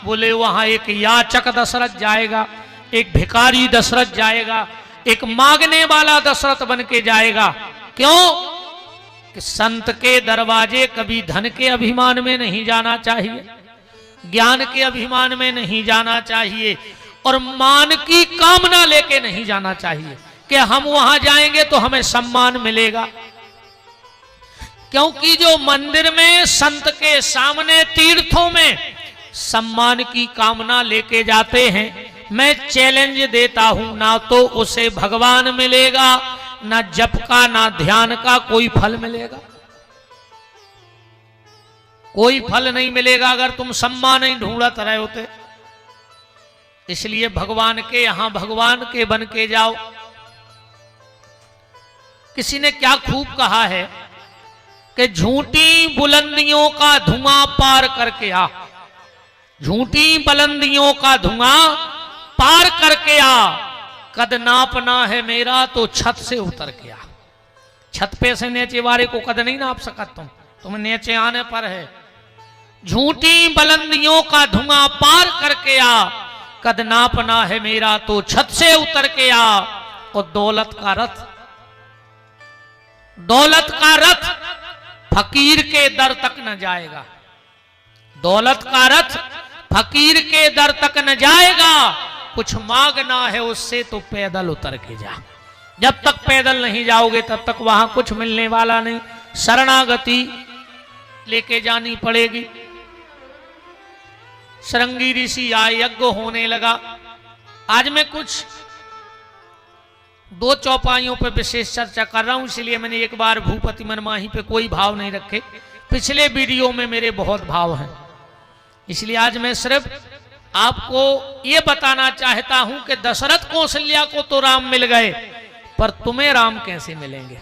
बोले वहां एक याचक दशरथ जाएगा, एक भिखारी दशरथ जाएगा, एक मांगने वाला दशरथ बन के जाएगा। क्यों कि संत के दरवाजे कभी धन के अभिमान में नहीं जाना चाहिए, ज्ञान के अभिमान में नहीं जाना चाहिए और मान की कामना लेके नहीं जाना चाहिए कि हम वहां जाएंगे तो हमें सम्मान मिलेगा। क्योंकि जो मंदिर में संत के सामने तीर्थों में सम्मान की कामना लेके जाते हैं, मैं चैलेंज देता हूं, ना तो उसे भगवान मिलेगा, ना जप का ना ध्यान का कोई फल मिलेगा। कोई फल नहीं मिलेगा अगर तुम सम्मान नहीं ढूंढत रहे होते। इसलिए भगवान के यहां भगवान के बन के जाओ। किसी ने क्या खूब कहा है कि झूठी बुलंदियों का धुआं पार करके आ, झूठी बुलंदियों का धुआं पार करके आ, कद नापना है मेरा तो छत से उतर के आ। छत पे से नीचे वाले को कद नहीं नाप सकत तुम नीचे आने पर है। झूठी बुलंदियों का धुआं पार करके आ, कद नापना है मेरा तो छत से उतर के आ। और दौलत का रथ फकीर के दर तक न जाएगा, दौलत का रथ फकीर के दर तक न जाएगा। कुछ मांगना है उससे तो पैदल उतर के जा। जब तक पैदल नहीं जाओगे तब तक वहां कुछ मिलने वाला नहीं। शरणागति लेके जानी पड़ेगी। श्रृंगी ऋषि आए, यज्ञ होने लगा। आज मैं कुछ 2 चौपाइयों पे विशेष चर्चा कर रहा हूं, इसलिए मैंने एक बार भूपति मनमाही पे कोई भाव नहीं रखे। पिछले वीडियो में मेरे बहुत भाव हैं, इसलिए आज मैं सिर्फ आपको यह बताना चाहता हूं कि दशरथ कौशल्या को तो राम मिल गए, पर तुम्हें राम कैसे मिलेंगे।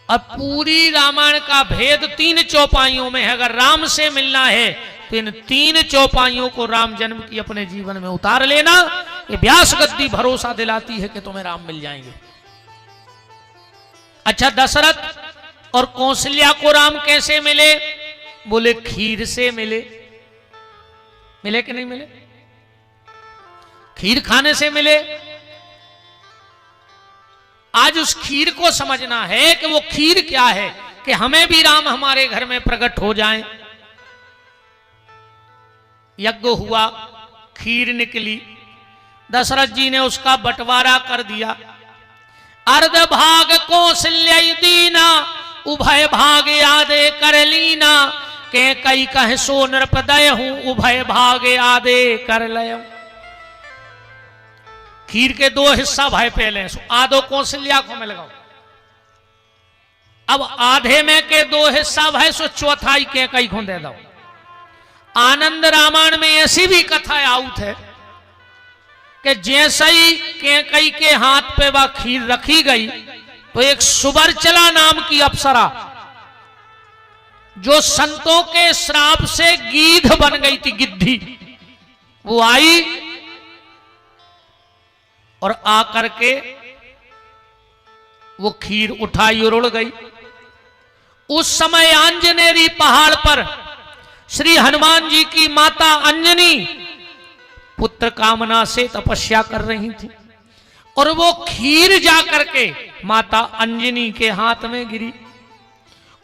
अब पूरी रामायण का भेद 3 चौपाइयों में है। अगर राम से मिलना है तो इन 3 चौपाइयों को राम जन्म की अपने जीवन में उतार लेना। ये व्यास गद्दी भरोसा दिलाती है कि तुम्हें राम मिल जाएंगे। अच्छा, दशरथ और कौशल्या को राम कैसे मिले? बोले खीर से मिले। मिले कि नहीं मिले? खीर खाने से मिले। आज उस खीर को समझना है कि वो खीर क्या है, कि हमें भी राम हमारे घर में प्रकट हो जाएं। यज्ञ हुआ, खीर निकली, दशरथ जी ने उसका बंटवारा कर दिया। अर्ध भाग कौशल्या दीना, उभय भाग यादे कर लीना, के कई कह सो नृपदय हूं, उभय भाग यादे कर लय। खीर के 2 हिस्सा भाई पहले, आधो कौशल्या को मिल गया। अब आधे में के 2 हिस्सा भाई, सो चौथाई के कई को दे दो। आनंद रामायण में ऐसी भी कथा आउत है कि जैसे ही कैकई के हाथ पे वह खीर रखी गई तो एक सुबरचला नाम की अप्सरा, जो संतों के श्राप से गीध बन गई थी, गिद्धी, वो आई और आकर के वो खीर उठाई और उड़ गई। उस समय आंजनेरी पहाड़ पर श्री हनुमान जी की माता अंजनी पुत्र कामना से तपस्या कर रही थी, और वो खीर जाकर के माता अंजनी के हाथ में गिरी,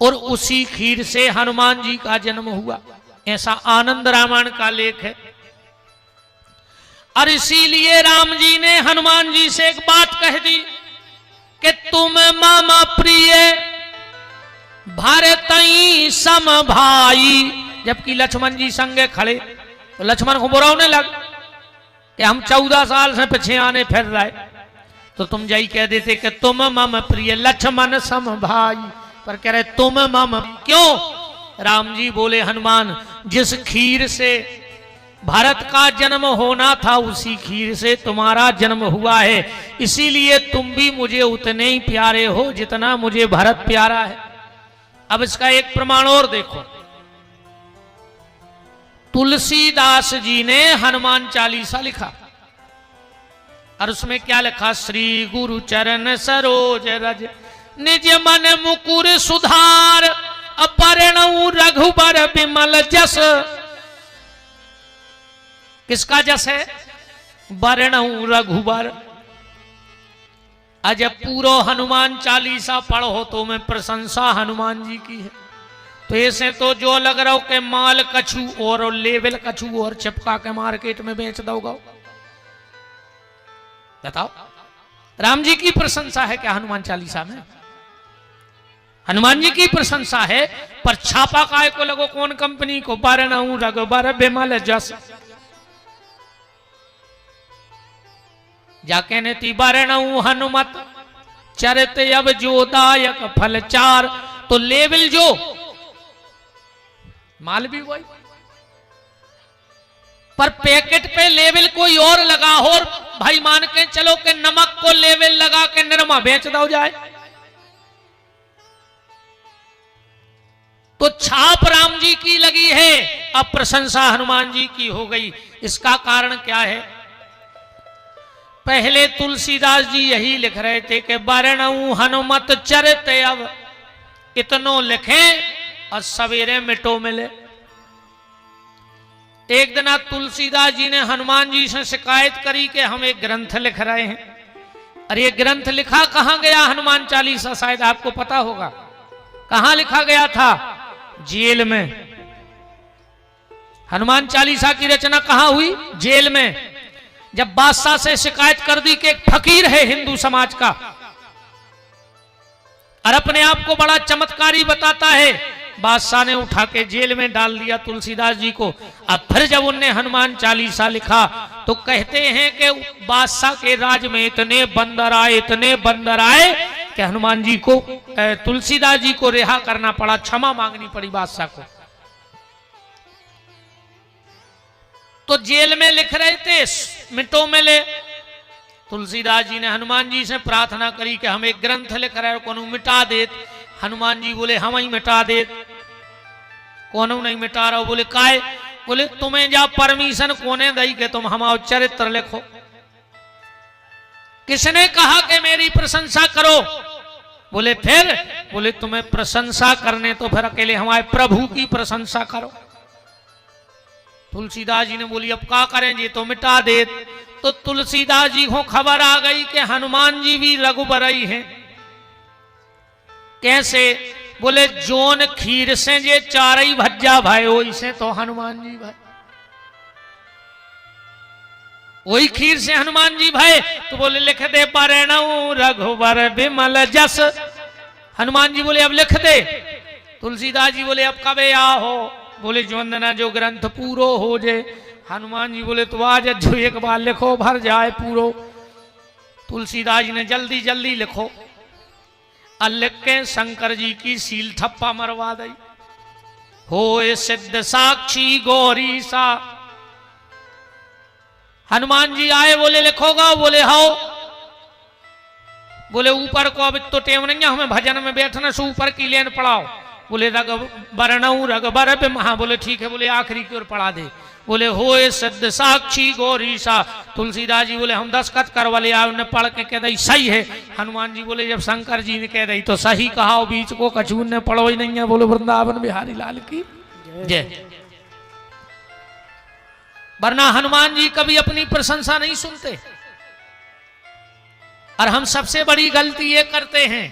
और उसी खीर से हनुमान जी का जन्म हुआ। ऐसा आनंद रामायण का लेख है। और इसीलिए राम जी ने हनुमान जी से एक बात कह दी कि तुम मामा प्रिय भारतई सम भाई। जबकि लक्ष्मण जी संगे खड़े, तो लक्ष्मण को बुरा होने लग कि हम 14 साल से पीछे आने फिर रहे, तो तुम यही कह देते कि तुम मम प्रिय लक्ष्मण सम भाई, पर कह रहे तुम मम। क्यों? राम जी बोले, हनुमान, जिस खीर से भारत का जन्म होना था उसी खीर से तुम्हारा जन्म हुआ है, इसीलिए तुम भी मुझे उतने ही प्यारे हो जितना मुझे भरत प्यारा है। अब इसका एक प्रमाण और देखो। तुलसीदास जी ने हनुमान चालीसा लिखा, और उसमें क्या लिखा? श्री गुरु चरण सरोज रज निज मन मुकुर सुधार, अपरणु रघुबर बिमल जस। किसका जस है? बरणु रघुबर। आज पूरा हनुमान चालीसा पढ़ो तो मैं प्रशंसा हनुमान जी की है। तो ऐसे तो जो लग रहा हो कि माल कछु और लेवल कछु और चिपका के मार्केट में बेच दोगे। बताओ, राम जी की प्रशंसा है क्या हनुमान चालीसा में? हनुमान जी की प्रशंसा है, पर छापा काय को लगो कौन कंपनी को? बरणु रघुबर बिमल जस। जाके ने ती बरणु हनुमत चरित अब जो दायक फल चार। तो लेवल जो, माल भी वही, पर पैकेट पे लेवल कोई और लगा हो। और भाई मान के चलो कि नमक को लेवल लगा के निरमा बेच दो जाए, तो छाप राम जी की लगी है, अब प्रशंसा हनुमान जी की हो गई। इसका कारण क्या है? पहले तुलसीदास जी यही लिख रहे थे कि बरणु हनुमत चरित अब, इतनो लिखें और सवेरे मिटो मिले। एक दिन तुलसीदास जी ने हनुमान जी से शिकायत करी कि हम एक ग्रंथ लिख रहे हैं। अरे ये ग्रंथ लिखा कहां गया? हनुमान चालीसा शायद आपको पता होगा। कहां लिखा गया था? जेल में। हनुमान चालीसा की रचना कहां हुई? जेल में। जब बादशाह से शिकायत कर दी कि एक फकीर है हिंदू समाज का और अपने आप को बड़ा चमत्कारी बताता है, बादशाह ने उठा के जेल में डाल दिया तुलसीदास जी को। अब फिर जब उनने हनुमान चालीसा लिखा तो कहते हैं कि बादशाह के राज में इतने बंदर आए कि हनुमान जी को तुलसीदास जी को रिहा करना पड़ा, क्षमा मांगनी पड़ी बादशाह को। तो जेल में लिख रहे थे, मिनटों में ले तुलसीदास जी ने हनुमान जी से प्रार्थना करी कि हम एक ग्रंथ लिख रहे को मिटा दे। हनुमान जी बोले हम ही मिटा दे। कौन नहीं मिटा रहा? बोले काय? बोले तुम्हें जा परमिशन कोने दई के तुम हमारा चरित्र लिखो? किसने कहा कि मेरी प्रशंसा करो? बोले फिर? बोले तुम्हें प्रशंसा करने तो फिर अकेले हमारे प्रभु की प्रशंसा करो। तुलसीदास जी ने बोली अब क्या करें जी, तो मिटा दे। तो तुलसीदास जी को खबर आ गई कि हनुमान जी भी रघुबरई हैं। कैसे? बोले जोन खीर से जे चारई भज्जा भाई वही से तो हनुमान जी भाई, वही खीर से हनुमान जी भाई। तो बोले लिख दे परिणव रघुबर विमल जस। हनुमान जी बोले अब लिख दे। तुलसीदास जी बोले अब कबे हो? बोले जो वंदना जो ग्रंथ पूरो हो जाए। हनुमान जी बोले तो आज जो एक बार लिखो भर जाए पूरो। तुलसीदास जी ने जल्दी जल्दी लिखो। लिख के शंकर जी की सील ठप्पा मरवा दी। हो सिद्ध साक्षी गौरी सा। हनुमान जी आए, बोले लिखोगा? बोले हाओ। बोले ऊपर को अब तो टेम नहीं है हमें भजन में बैठना, सो ऊपर की लेन पढ़ाओ। बोले रघुबरनऊ रघुबर महा। बोले ठीक है। बोले आखिरी की ओर पढ़ा दे। बोले होए सिद्ध साक्षी गौरीसा। तुलसीदास जी बोले हम दस्तखत करवा ले आए। उन्हें पढ़ के कह दी सही है। हनुमान जी बोले जब शंकर जी ने कह दी तो सही कहा, बीच को कछून ने पढ़ो ही नहीं है। बोलो वृंदावन बिहारी लाल की जय। वरना हनुमान जी कभी अपनी प्रशंसा नहीं सुनते। और हम सबसे बड़ी गलती ये करते हैं,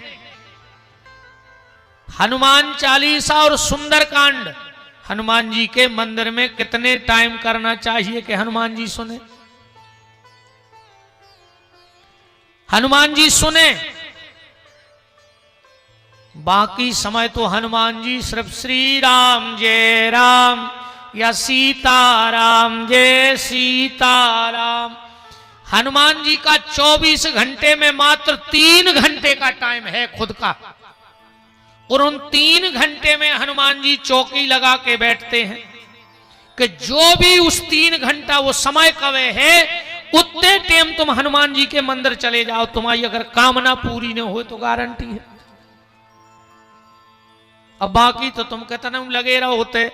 हनुमान चालीसा और सुंदरकांड हनुमान जी के मंदिर में कितने टाइम करना चाहिए कि हनुमान जी सुने? हनुमान जी सुने, बाकी समय तो हनुमान जी सिर्फ श्री राम जय राम या सीताराम जय सीताराम। हनुमान जी का 24 घंटे में मात्र 3 घंटे का टाइम है खुद का, और उन 3 घंटे में हनुमान जी चौकी लगा के बैठते हैं कि जो भी उस 3 घंटा वो समय कवे है उतने टाइम तुम हनुमान जी के मंदिर चले जाओ, तुम्हारी अगर कामना पूरी न हो तो गारंटी है। अब बाकी तो तुम कितना लगे रहो होते,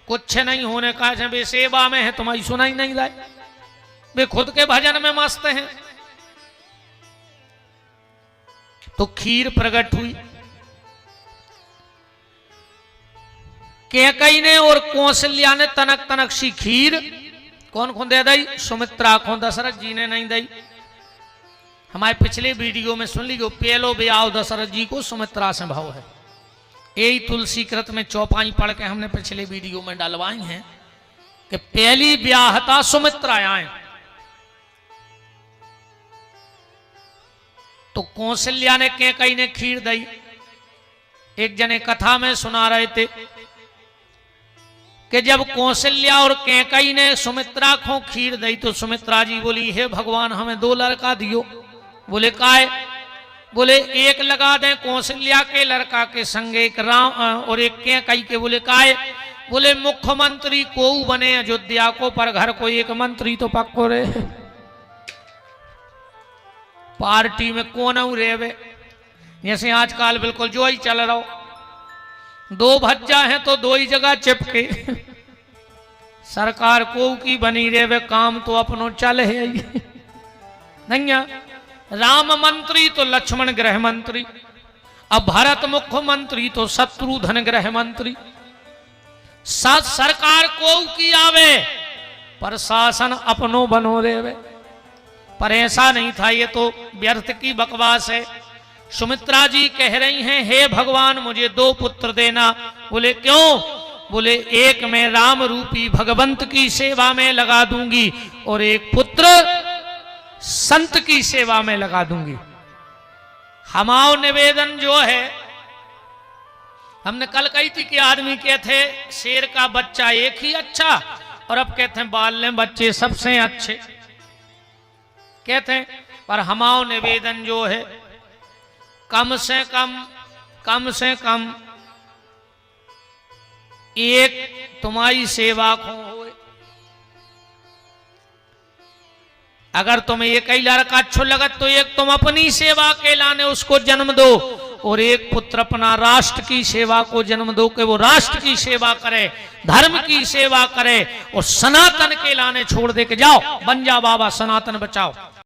कुछ नहीं होने का वे सेवा में है, तुम्हारी सुनाई नहीं जाए, वे खुद के भजन में मस्त हैं। तो खीर प्रकट हुई, कैकई ने और कौशल्या ने तनक तनक सी खीर कौन कौन दे दी? सुमित्रा को, दशरथ जी ने नहीं दी। हमारे पिछले वीडियो में सुन लीजिए, पहलो ब्याह दशरथ जी को सुमित्रा से भाव है। यही तुलसी कृत में चौपाई पढ़ के हमने पिछले वीडियो में डलवाई हैं कि पहली ब्याहता सुमित्रा आए। तो कौशल्या ने कैकई ने खीर दी। एक जने कथा में सुना रहे थे कि जब कौशल्या और कैकई ने सुमित्रा को खीर दी तो सुमित्रा जी बोली हे भगवान हमें 2 लड़का दियो। बोले काय? बोले एक लगा दें कौशल्या के लड़का के संग एक राम और एक कैकई के। बोले काय? बोले मुख्यमंत्री को बने अयोध्या को, पर घर को एक मंत्री तो पक्को रहे, पार्टी में कौन रेवे। जैसे आजकल बिल्कुल जो ही चल रहा हो, 2 भज्जा है तो 2 ही जगह चिपके, सरकार को की बनी रेवे, काम तो अपनो चल है नहीं। राम मंत्री तो लक्ष्मण गृह मंत्री, अब भरत मुख्यमंत्री तो शत्रुघ्न गृह मंत्री। सरकार को की आवे पर शासन अपनो बनो रेवे, पर ऐसा नहीं था, ये तो व्यर्थ की बकवास है। सुमित्रा जी कह रही हैं हे भगवान मुझे 2 पुत्र देना। बोले क्यों? बोले एक मैं राम रूपी भगवंत की सेवा में लगा दूंगी और एक पुत्र संत की सेवा में लगा दूंगी। हमारा निवेदन जो है हमने कल कही थी कि आदमी के थे शेर का बच्चा एक ही अच्छा, और अब कहते हैं बाल बच्चे सबसे अच्छे कहते हैं। पर हमाओ निवेदन जो है कम से कम एक तुम्हारी सेवा को हो। अगर तुम्हें एक ही लड़का अच्छो लगत तो एक तुम अपनी सेवा के लाने उसको जन्म दो, और एक पुत्र अपना राष्ट्र की सेवा को जन्म दो कि वो राष्ट्र की सेवा करे, धर्म की सेवा करे, और सनातन के लाने छोड़ दे के जाओ बन जा बाबा सनातन बचाओ।